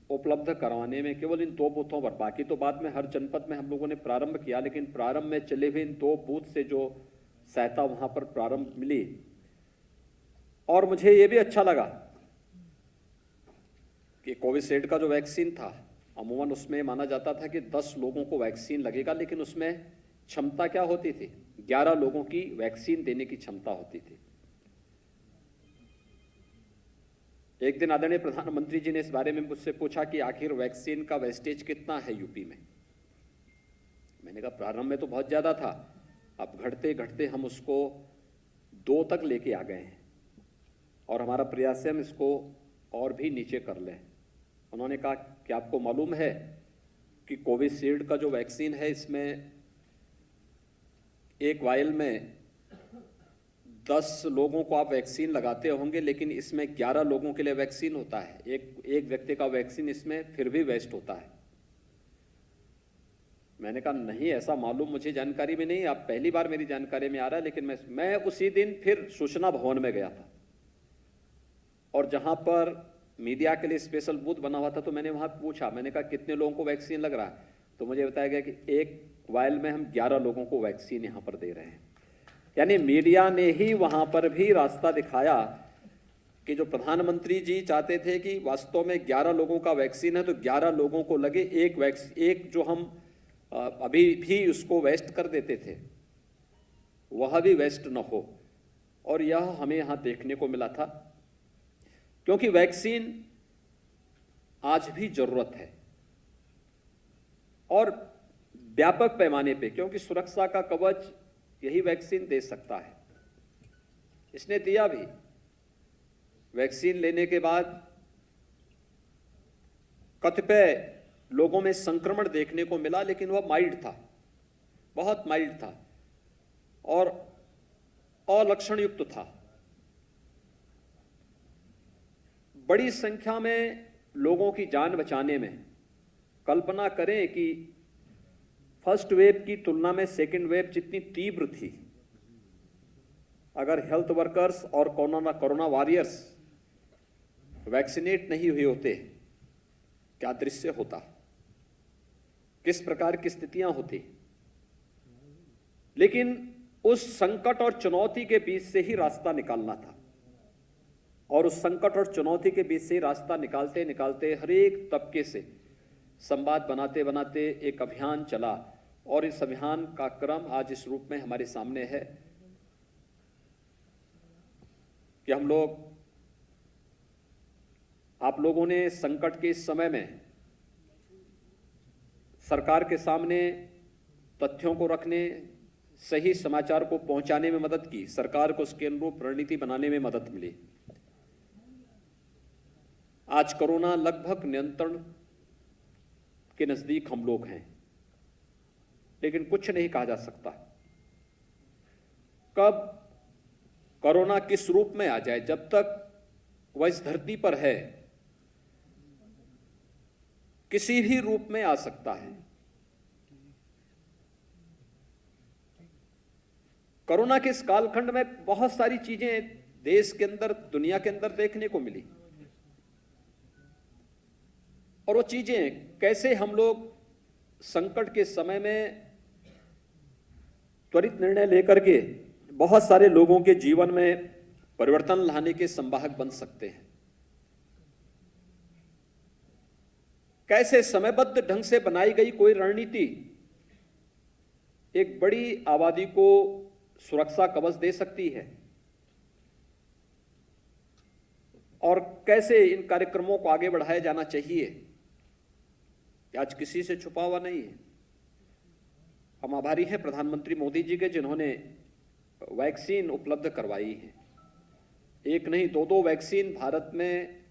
उपलब्ध करवाने में, केवल इन 2 बूथों पर, बाकी तो बाद में हर जनपद में हम लोगों ने प्रारंभ किया, लेकिन प्रारंभ में चले हुए इन 2 बूथ से जो सहायता वहां पर प्रारंभ मिली। और मुझे ये भी अच्छा लगा कि कोविशील्ड का जो वैक्सीन था, अमूमन उसमें माना जाता था कि 10 लोगों को वैक्सीन लगेगा, लेकिन उसमें क्षमता क्या होती थी? 11 लोगों की वैक्सीन देने की क्षमता होती थी। एक दिन आदरणीय प्रधानमंत्री जी ने इस बारे में मुझसे पूछा कि आखिर वैक्सीन का वेस्टेज कितना है यूपी में। मैंने कहा प्रारंभ में तो बहुत ज्यादा था, अब घटते घटते हम उसको 2 तक लेके आ गए हैं और हमारा प्रयास है हम इसको और भी नीचे कर लें। उन्होंने कहा कि आपको मालूम है कि कोविशील्ड का जो वैक्सीन है, इसमें एक वायल में 10 लोगों को आप वैक्सीन लगाते होंगे, लेकिन इसमें 11 लोगों के लिए वैक्सीन होता है। एक व्यक्ति का वैक्सीन इसमें फिर भी वेस्ट होता है। मैंने कहा नहीं, ऐसा मालूम मुझे जानकारी में नहीं, आप पहली बार मेरी जानकारी में आ रहा है। लेकिन मैं उसी दिन फिर सूचना भवन में गया था और जहां पर मीडिया के लिए स्पेशल बूथ बना हुआ था, तो मैंने वहां पूछा, मैंने कहा कितने लोगों को वैक्सीन लग रहा है? तो मुझे बताया गया कि एक वायल में हम 11 लोगों को वैक्सीन यहां पर दे रहे हैं। यानी मीडिया ने ही वहां पर भी रास्ता दिखाया कि जो प्रधानमंत्री जी चाहते थे कि वास्तव में 11 लोगों का वैक्सीन है तो 11 लोगों को लगे। एक जो हम अभी भी उसको वेस्ट कर देते थे, वह भी वेस्ट न हो। और यह हमें यहां देखने को मिला था, क्योंकि वैक्सीन आज भी जरूरत है और व्यापक पैमाने पे, क्योंकि सुरक्षा का कवच यही वैक्सीन दे सकता है। इसने दिया भी। वैक्सीन लेने के बाद कतिपय लोगों में संक्रमण देखने को मिला, लेकिन वह माइल्ड था, बहुत माइल्ड था और अलक्षण युक्त था। बड़ी संख्या में लोगों की जान बचाने में, कल्पना करें कि फर्स्ट वेव की तुलना में सेकेंड वेव जितनी तीव्र थी, अगर हेल्थ वर्कर्स और कोरोना वॉरियर्स वैक्सीनेट नहीं हुए होते, क्या दृश्य होता, किस प्रकार की स्थितियां होती। लेकिन उस संकट और चुनौती के बीच से ही रास्ता निकालना था, और उस संकट और चुनौती के बीच से रास्ता निकालते निकालते हर एक तबके से संवाद बनाते बनाते एक अभियान चला। और इस अभियान का क्रम आज इस रूप में हमारे सामने है कि हम लोग, आप लोगों ने संकट के इस समय में सरकार के सामने तथ्यों को रखने, सही समाचार को पहुंचाने में मदद की, सरकार को उसके अनुरूप रणनीति बनाने में मदद मिली। आज कोरोना लगभग नियंत्रण के नजदीक हम लोग हैं। लेकिन कुछ नहीं कहा जा सकता कब कोरोना किस रूप में आ जाए। जब तक वह इस धरती पर है किसी भी रूप में आ सकता है। कोरोना के इस कालखंड में बहुत सारी चीजें देश के अंदर, दुनिया के अंदर देखने को मिली, और वो चीजें कैसे हम लोग संकट के समय में त्वरित निर्णय लेकर के बहुत सारे लोगों के जीवन में परिवर्तन लाने के संवाहक बन सकते हैं, कैसे समयबद्ध ढंग से बनाई गई कोई रणनीति एक बड़ी आबादी को सुरक्षा कवच दे सकती है, और कैसे इन कार्यक्रमों को आगे बढ़ाया जाना चाहिए, आज किसी से छुपा हुआ नहीं है। हम आभारी हैं प्रधानमंत्री मोदी जी के, जिन्होंने वैक्सीन उपलब्ध करवाई है। एक नहीं, दो वैक्सीन भारत में,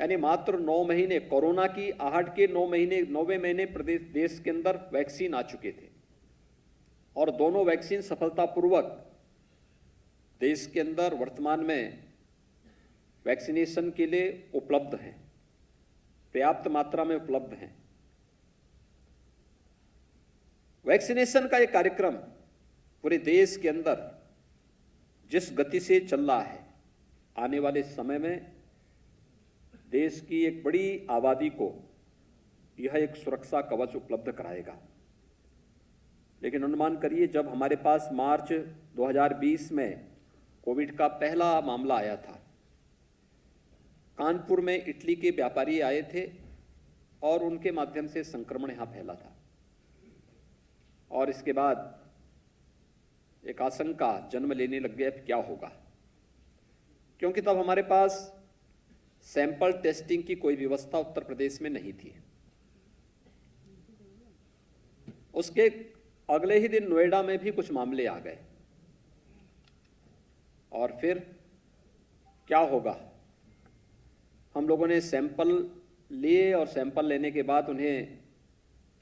यानी मात्र 9 महीने, कोरोना की आहट के 9वें महीने प्रदेश देश के अंदर वैक्सीन आ चुके थे, और दोनों वैक्सीन सफलतापूर्वक देश के अंदर वर्तमान में वैक्सीनेशन के लिए उपलब्ध हैं, पर्याप्त मात्रा में उपलब्ध हैं। वैक्सीनेशन का एक कार्यक्रम पूरे देश के अंदर जिस गति से चल रहा है, आने वाले समय में देश की एक बड़ी आबादी को यह एक सुरक्षा कवच उपलब्ध कराएगा। लेकिन अनुमान करिए, जब हमारे पास मार्च 2020 में कोविड का पहला मामला आया था, कानपुर में इटली के व्यापारी आए थे और उनके माध्यम से संक्रमण यहां फैला था, और इसके बाद एक आशंका जन्म लेने लग गया क्या होगा, क्योंकि तब हमारे पास सैंपल टेस्टिंग की कोई व्यवस्था उत्तर प्रदेश में नहीं थी। उसके अगले ही दिन नोएडा में भी कुछ मामले आ गए, और फिर क्या होगा, हम लोगों ने सैंपल लिए और सैंपल लेने के बाद उन्हें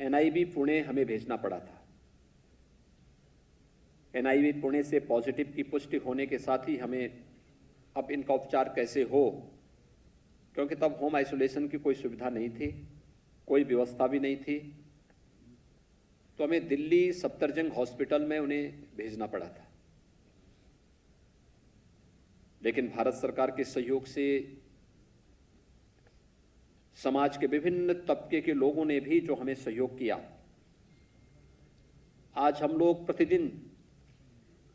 NIV पुणे हमें भेजना पड़ा था। NIV पुणे से पॉजिटिव की पुष्टि होने के साथ ही हमें अब इनका उपचार कैसे हो, क्योंकि तब होम आइसोलेशन की कोई सुविधा नहीं थी, कोई व्यवस्था भी नहीं थी, तो हमें दिल्ली सफदरजंग हॉस्पिटल में उन्हें भेजना पड़ा था। लेकिन भारत सरकार के सहयोग से समाज के विभिन्न तबके के लोगों ने भी जो हमें सहयोग किया, आज हम लोग प्रतिदिन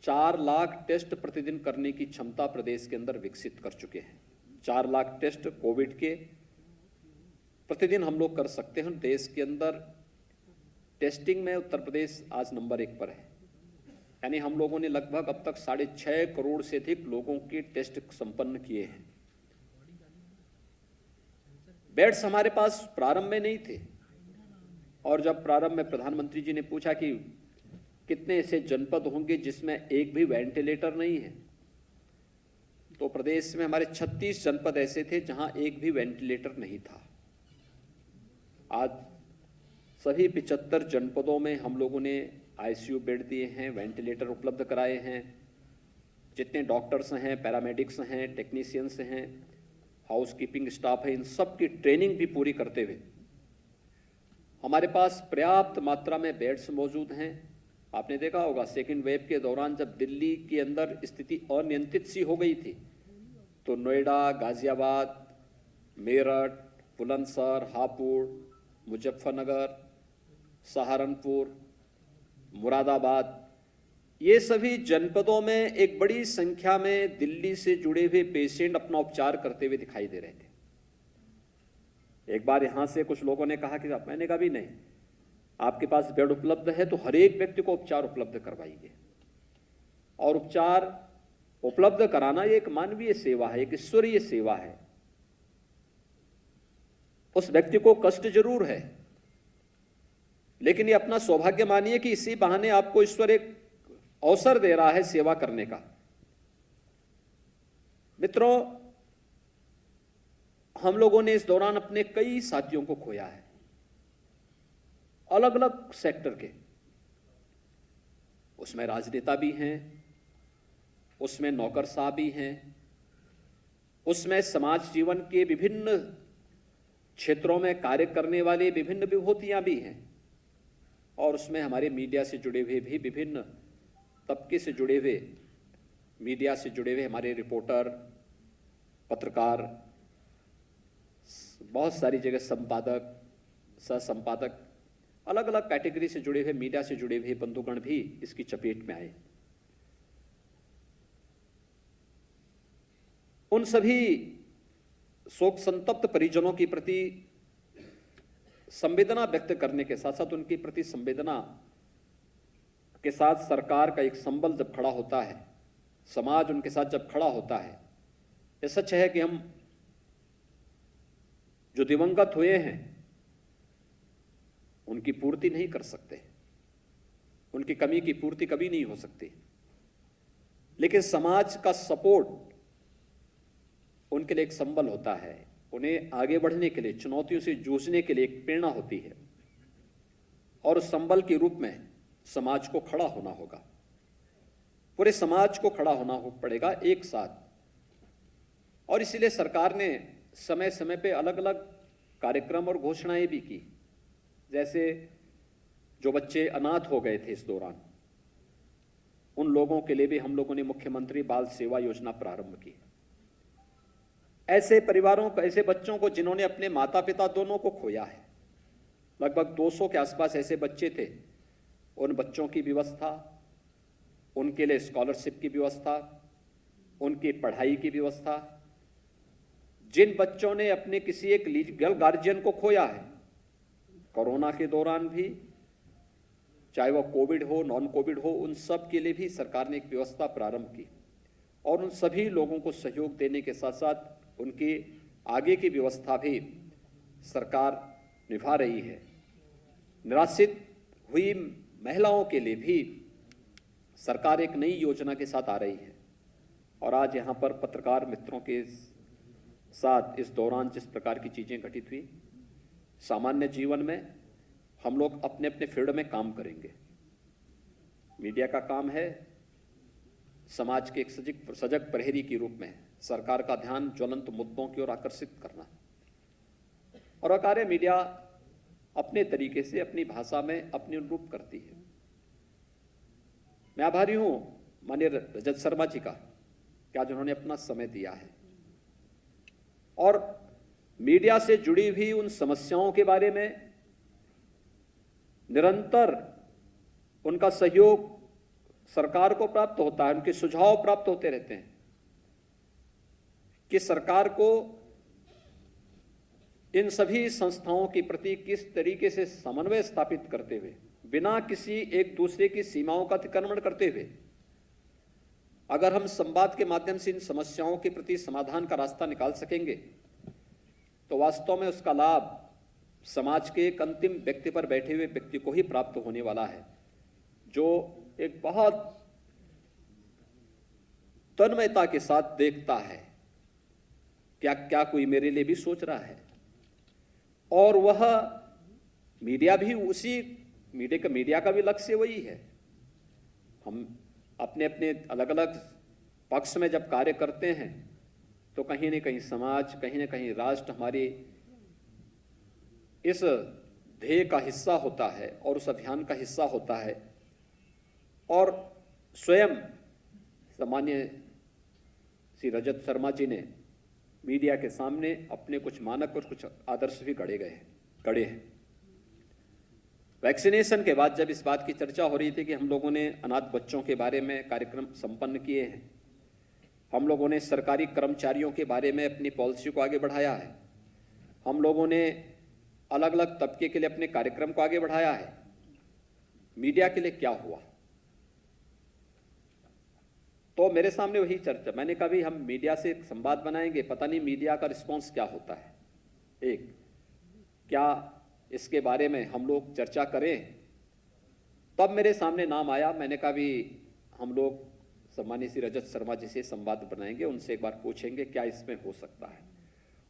4 लाख टेस्ट प्रतिदिन करने की क्षमता प्रदेश के अंदर विकसित कर चुके हैं। 4 लाख टेस्ट कोविड के प्रतिदिन हम लोग कर सकते हैं। देश के अंदर टेस्टिंग में उत्तर प्रदेश आज नंबर 1 पर है, यानी हम लोगों ने लगभग अब तक 6.5 करोड़ से अधिक लोगों के टेस्ट संपन्न किए हैं। बेड्स हमारे पास प्रारंभ में नहीं थे, और जब प्रारंभ में प्रधानमंत्री जी ने पूछा कि कितने ऐसे जनपद होंगे जिसमें एक भी वेंटिलेटर नहीं है, तो प्रदेश में हमारे 36 जनपद ऐसे थे जहां एक भी वेंटिलेटर नहीं था। आज सभी 75 जनपदों में हम लोगों ने ICU बेड दिए हैं, वेंटिलेटर उपलब्ध कराए हैं। जितने डॉक्टर्स हैं, पैरामेडिक्स हैं, टेक्नीशियंस हैं, हाउसकीपिंग स्टाफ है, इन सब की ट्रेनिंग भी पूरी करते हुए हमारे पास पर्याप्त मात्रा में बेड्स मौजूद हैं। आपने देखा होगा सेकेंड वेव के दौरान जब दिल्ली के अंदर स्थिति अनियंत्रित सी हो गई थी, तो नोएडा, गाजियाबाद, मेरठ, बुलंदशहर, हापुड़, मुजफ्फरनगर, सहारनपुर, मुरादाबाद, ये सभी जनपदों में एक बड़ी संख्या में दिल्ली से जुड़े हुए पेशेंट अपना उपचार करते हुए दिखाई दे रहे थे। एक बार यहां से कुछ लोगों ने कहा कि मैंने कहा भी नहीं, आपके पास बेड उपलब्ध है तो हर एक व्यक्ति को उपचार उपलब्ध करवाइए। और उपचार उपलब्ध कराना ये एक मानवीय सेवा है, एक ईश्वरीय सेवा है। उस व्यक्ति को कष्ट जरूर है, लेकिन ये अपना सौभाग्य मानिए कि इसी बहाने आपको ईश्वर एक अवसर दे रहा है सेवा करने का। मित्रों, हम लोगों ने इस दौरान अपने कई साथियों को खोया है, अलग अलग सेक्टर के। उसमें राजनेता भी हैं, उसमें नौकरशाह भी हैं, उसमें समाज जीवन के विभिन्न क्षेत्रों में कार्य करने वाले विभिन्न विभूतियां भी हैं, और उसमें हमारे मीडिया से जुड़े हुए भी विभिन्न तबके से जुड़े हुए, मीडिया से जुड़े हुए हमारे रिपोर्टर, पत्रकार, बहुत सारी जगह संपादक, सह संपादक, अलग अलग कैटेगरी से जुड़े हुए, मीडिया से जुड़े हुए बंधुगण भी इसकी चपेट में आए। उन सभी शोक संतप्त परिजनों के प्रति संवेदना व्यक्त करने के साथ साथ उनके प्रति संवेदना के साथ सरकार का एक संबल जब खड़ा होता है, समाज उनके साथ जब खड़ा होता है, ये सच है कि हम जो दिवंगत हुए हैं उनकी पूर्ति नहीं कर सकते, उनकी कमी की पूर्ति कभी नहीं हो सकती, लेकिन समाज का सपोर्ट उनके लिए एक संबल होता है, उन्हें आगे बढ़ने के लिए, चुनौतियों से जूझने के लिए एक प्रेरणा होती है, और उस संबल के रूप में समाज को खड़ा होना होगा, पूरे समाज को खड़ा होना पड़ेगा एक साथ। और इसीलिए सरकार ने समय समय पे अलग अलग कार्यक्रम और घोषणाएं भी की, जैसे जो बच्चे अनाथ हो गए थे इस दौरान, उन लोगों के लिए भी हम लोगों ने मुख्यमंत्री बाल सेवा योजना प्रारंभ की। ऐसे परिवारों को, ऐसे बच्चों को जिन्होंने अपने माता पिता दोनों को खोया है, लगभग 200 के आसपास ऐसे बच्चे थे, उन बच्चों की व्यवस्था, उनके लिए स्कॉलरशिप की व्यवस्था, उनकी पढ़ाई की व्यवस्था, जिन बच्चों ने अपने किसी एक लीगल गार्जियन को खोया है कोरोना के दौरान भी, चाहे वह कोविड हो, नॉन कोविड हो, उन सब के लिए भी सरकार ने एक व्यवस्था प्रारंभ की, और उन सभी लोगों को सहयोग देने के साथ साथ उनकी आगे की व्यवस्था भी सरकार निभा रही है। निराश्रित हुई महिलाओं के लिए भी सरकार एक नई योजना के साथ आ रही है, और आज यहाँ पर पत्रकार मित्रों के साथ इस दौरान जिस प्रकार की चीज़ें घटित हुई, सामान्य जीवन में हम लोग अपने अपने फील्ड में काम करेंगे। मीडिया का काम है समाज के एक सजग प्रहरी के रूप में सरकार का ध्यान ज्वलंत मुद्दों की ओर आकर्षित करना, और कार्य मीडिया अपने तरीके से अपनी भाषा में अपने अनुरूप करती है। मैं आभारी हूं माननीय रजत शर्मा जी का कि आज उन्होंने अपना समय दिया है, और मीडिया से जुड़ी हुई उन समस्याओं के बारे में निरंतर उनका सहयोग सरकार को प्राप्त होता है, उनके सुझाव प्राप्त होते रहते हैं कि सरकार को इन सभी संस्थाओं के प्रति किस तरीके से समन्वय स्थापित करते हुए, बिना किसी एक दूसरे की सीमाओं का अतिक्रमण करते हुए, अगर हम संवाद के माध्यम से इन समस्याओं के प्रति समाधान का रास्ता निकाल सकेंगे तो वास्तव में उसका लाभ समाज के एक अंतिम व्यक्ति पर बैठे हुए व्यक्ति को ही प्राप्त होने वाला है, जो एक बहुत तन्मयता के साथ देखता है क्या क्या कोई मेरे लिए भी सोच रहा है। और वह मीडिया भी उसी मीडिया का भी लक्ष्य वही है। हम अपने अपने अलग अलग पक्ष में जब कार्य करते हैं तो कहीं न कहीं समाज, कहीं न कहीं राष्ट्र हमारी इस ध्येय का हिस्सा होता है और उस अभियान का हिस्सा होता है। और स्वयं सामान्य श्री रजत शर्मा जी ने मीडिया के सामने अपने कुछ मानक और कुछ आदर्श भी गढ़े हैं। वैक्सीनेशन के बाद जब इस बात की चर्चा हो रही थी कि हम लोगों ने अनाथ बच्चों के बारे में कार्यक्रम संपन्न किए हैं, हम लोगों ने सरकारी कर्मचारियों के बारे में अपनी पॉलिसी को आगे बढ़ाया है, हम लोगों ने अलग अलग तबके के लिए अपने कार्यक्रम को आगे बढ़ाया है, मीडिया के लिए क्या हुआ? तो मेरे सामने वही चर्चा, मैंने कहा भी हम मीडिया से एक संवाद बनाएंगे, पता नहीं मीडिया का रिस्पांस क्या होता है। एक, क्या इसके बारे में हम लोग चर्चा करें? तब मेरे सामने नाम आया, मैंने कहा भी हम लोग सम्मानित श्री रजत शर्मा जी से संवाद बनाएंगे, उनसे एक बार पूछेंगे क्या इसमें हो सकता है।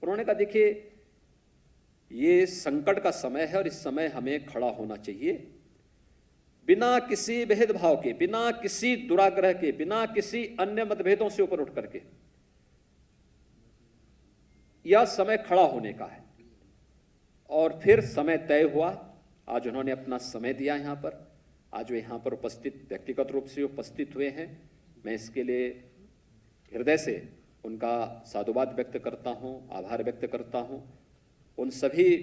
उन्होंने कहा देखिए ये संकट का समय है और इस समय हमें खड़ा होना चाहिए बिना किसी भेदभाव के, बिना किसी दुराग्रह के, बिना किसी अन्य मतभेदों से ऊपर उठ करके यह समय खड़ा होने का है। और फिर समय तय हुआ। आज उन्होंने अपना समय दिया यहाँ पर। आज वे यहाँ पर उपस्थित, व्यक्तिगत रूप से उपस्थित हुए हैं। मैं इसके लिए हृदय से उनका साधुवाद व्यक्त करता हूँ, आभार व्यक्त करता हूँ। उन सभी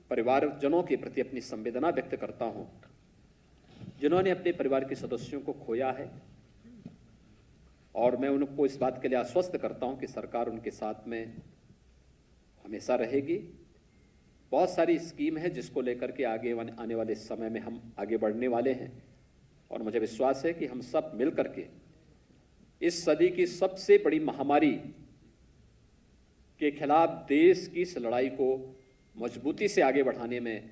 परिवारजनों के प्रति अपनी संवेदना व्यक्त करता हूँ जिन्होंने अपने परिवार के सदस्यों को खोया है। और मैं उनको इस बात के लिए आश्वस्त करता हूँ कि सरकार उनके साथ में हमेशा रहेगी। बहुत सारी स्कीम है जिसको लेकर के आगे आने वाले समय में हम आगे बढ़ने वाले हैं। और मुझे विश्वास है कि हम सब मिल करके इस सदी की सबसे बड़ी महामारी के खिलाफ देश की इस लड़ाई को मजबूती से आगे बढ़ाने में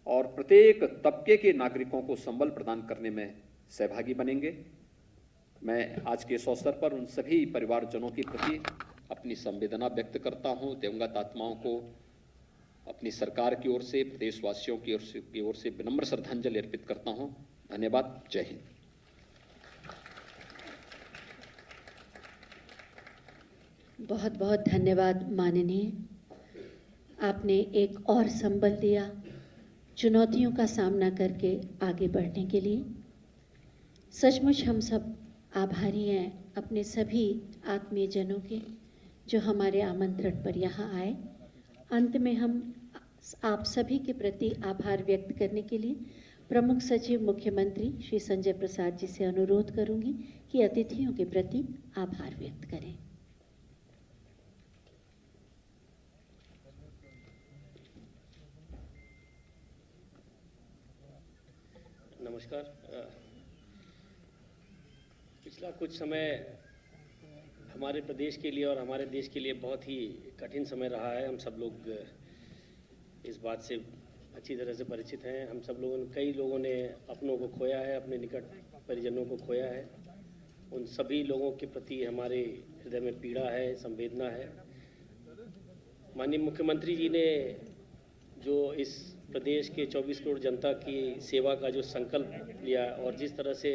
और प्रत्येक तबके के नागरिकों को संबल प्रदान करने में सहभागी बनेंगे। मैं आज के इस अवसर पर उन सभी परिवारजनों के प्रति अपनी संवेदना व्यक्त करता हूं। दिवंगत आत्माओं को अपनी सरकार की ओर से, प्रदेशवासियों की ओर से विनम्र श्रद्धांजलि अर्पित करता हूं। धन्यवाद। जय हिंद। बहुत बहुत धन्यवाद माननीय। आपने एक और संबल दिया चुनौतियों का सामना करके आगे बढ़ने के लिए। सचमुच हम सब आभारी हैं अपने सभी आत्मीयजनों के जो हमारे आमंत्रण पर यहाँ आए। अंत में हम आप सभी के प्रति आभार व्यक्त करने के लिए प्रमुख सचिव मुख्यमंत्री श्री संजय प्रसाद जी से अनुरोध करूंगी कि अतिथियों के प्रति आभार व्यक्त करें। नमस्कार। पिछला कुछ समय हमारे प्रदेश के लिए और हमारे देश के लिए बहुत ही कठिन समय रहा है। हम सब लोग इस बात से अच्छी तरह से परिचित हैं। हम सब लोगों ने, कई लोगों ने अपनों को खोया है, अपने निकट परिजनों को खोया है। उन सभी लोगों के प्रति हमारे हृदय में पीड़ा है, संवेदना है। माननीय मुख्यमंत्री जी ने जो इस प्रदेश के 24 करोड़ जनता की सेवा का जो संकल्प लिया और जिस तरह से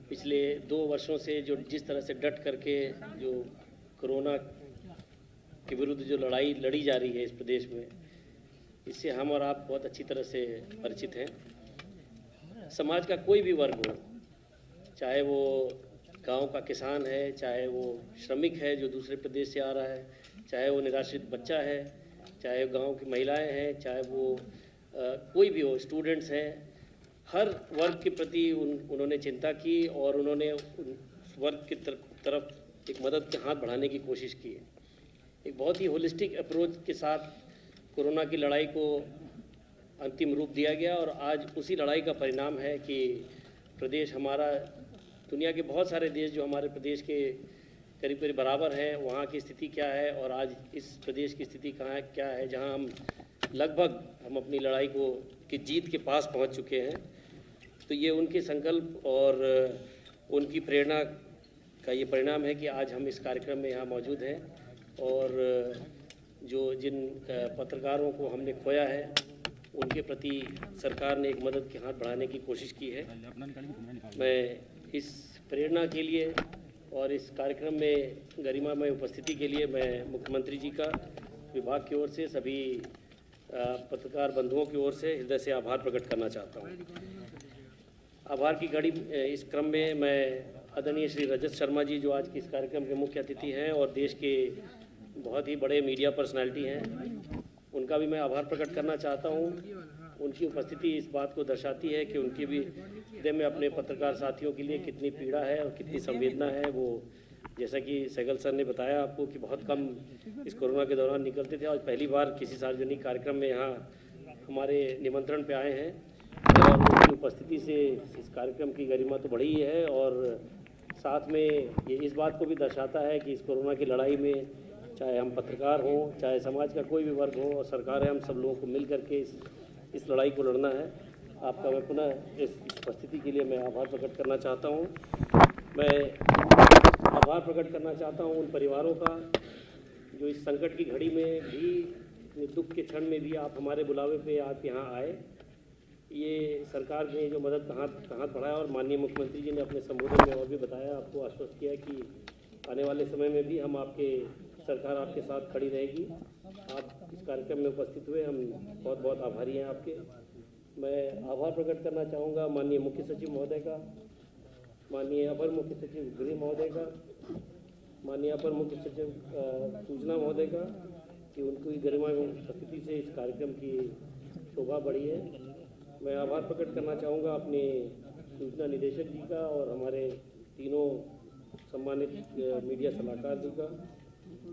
पिछले 2 वर्षों से जिस तरह से डट करके जो कोरोना के विरुद्ध जो लड़ाई लड़ी जा रही है इस प्रदेश में, इससे हम और आप बहुत अच्छी तरह से परिचित हैं। समाज का कोई भी वर्ग हो, चाहे वो गांव का किसान है, चाहे वो श्रमिक है जो दूसरे प्रदेश से आ रहा है, चाहे वो निराश्रित बच्चा है, चाहे गांव की महिलाएं हैं, चाहे वो कोई भी हो, स्टूडेंट्स हैं, हर वर्ग के प्रति उन्होंने चिंता की और उन्होंने उस वर्ग की तरफ एक मदद के हाथ बढ़ाने की कोशिश की है। एक बहुत ही होलिस्टिक अप्रोच के साथ कोरोना की लड़ाई को अंतिम रूप दिया गया और आज उसी लड़ाई का परिणाम है कि प्रदेश हमारा, दुनिया के बहुत सारे देश जो हमारे प्रदेश के करीब करीब बराबर हैं, वहाँ की स्थिति क्या है और आज इस प्रदेश की स्थिति कहाँ है, क्या है, जहाँ हम लगभग अपनी लड़ाई की जीत के पास पहुँच चुके हैं। तो ये उनके संकल्प और उनकी प्रेरणा का ये परिणाम है कि आज हम इस कार्यक्रम में यहाँ मौजूद हैं। और जिन पत्रकारों को हमने खोया है उनके प्रति सरकार ने एक मदद के हाथ बढ़ाने की कोशिश की है। मैं इस प्रेरणा के लिए और इस कार्यक्रम में गरिमामय उपस्थिति के लिए मैं मुख्यमंत्री जी का विभाग की ओर से, सभी पत्रकार बंधुओं की ओर से हृदय से आभार प्रकट करना चाहता हूँ। आभार की घड़ी इस क्रम में मैं आदरणीय श्री रजत शर्मा जी जो आज के इस कार्यक्रम के मुख्य अतिथि हैं और देश के बहुत ही बड़े मीडिया पर्सनालिटी हैं, उनका भी मैं आभार प्रकट करना चाहता हूँ। उनकी उपस्थिति इस बात को दर्शाती है कि उनके भी हृदय में अपने पत्रकार साथियों के लिए कितनी पीड़ा है और कितनी संवेदना है। वो जैसा कि सहगल सर ने बताया आपको कि बहुत कम इस कोरोना के दौरान निकलते थे, आज पहली बार किसी सार्वजनिक कार्यक्रम में यहाँ हमारे निमंत्रण पे आए हैं और उनकी उपस्थिति से इस कार्यक्रम की गरिमा तो बढ़ी है और साथ में ये इस बात को भी दर्शाता है कि इस कोरोना की लड़ाई में चाहे हम पत्रकार हों, चाहे समाज का कोई भी वर्ग हो और सरकार है, हम सब लोगों को मिल करके इस लड़ाई को लड़ना है। आपका मैं पुनः इस उपस्थिति के लिए मैं आभार प्रकट करना चाहता हूँ। मैं आभार प्रकट करना चाहता हूँ उन परिवारों का जो इस संकट की घड़ी में भी, दुख के क्षण में भी आप हमारे बुलावे पे आप यहाँ आए ये सरकार ने जो मदद कहाँ बढ़ाया और माननीय मुख्यमंत्री जी ने अपने संबोधन में और भी बताया, आपको आश्वस्त किया कि आने वाले समय में भी हम सरकार आपके साथ खड़ी रहेगी। आप इस कार्यक्रम में उपस्थित हुए, हम बहुत बहुत आभारी हैं आपके। मैं आभार प्रकट करना चाहूँगा माननीय मुख्य सचिव महोदय का, माननीय अपर मुख्य सचिव गृह महोदय का, माननीय अपर मुख्य सचिव सूचना महोदय का, कि उनकी गरिमा एवं उपस्थिति से इस कार्यक्रम की शोभा बढ़ी है। मैं आभार प्रकट करना चाहूँगा अपने सूचना निदेशक जी का और हमारे तीनों सम्मानित मीडिया सलाहकार जी का,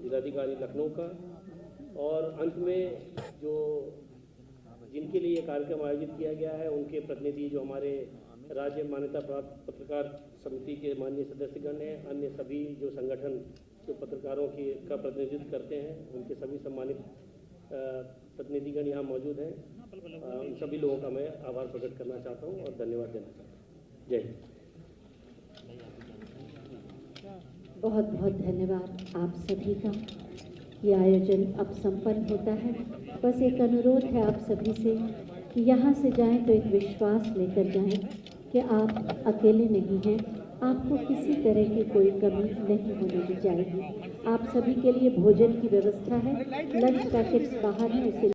जिलाधिकारी लखनऊ का, और अंत में जिनके लिए ये कार्यक्रम आयोजित किया गया है उनके प्रतिनिधि जो हमारे राज्य मान्यता प्राप्त पत्रकार समिति के माननीय सदस्यगण हैं, अन्य सभी जो संगठन जो पत्रकारों का प्रतिनिधित्व करते हैं, उनके सभी सम्मानित प्रतिनिधिगण यहाँ मौजूद हैं। उन सभी लोगों का मैं आभार प्रकट करना चाहता हूँ और धन्यवाद देना चाहता हूँ। जय हिंद। बहुत बहुत धन्यवाद आप सभी का। ये आयोजन अब संपन्न होता है। बस एक अनुरोध है आप सभी से कि यहाँ से जाएं तो एक विश्वास लेकर जाएं कि आप अकेले नहीं हैं, आपको किसी तरह की कोई कमी नहीं होने दी जाएगी। आप सभी के लिए भोजन की व्यवस्था है, लंच पैकेट्स बाहर हैं, उसे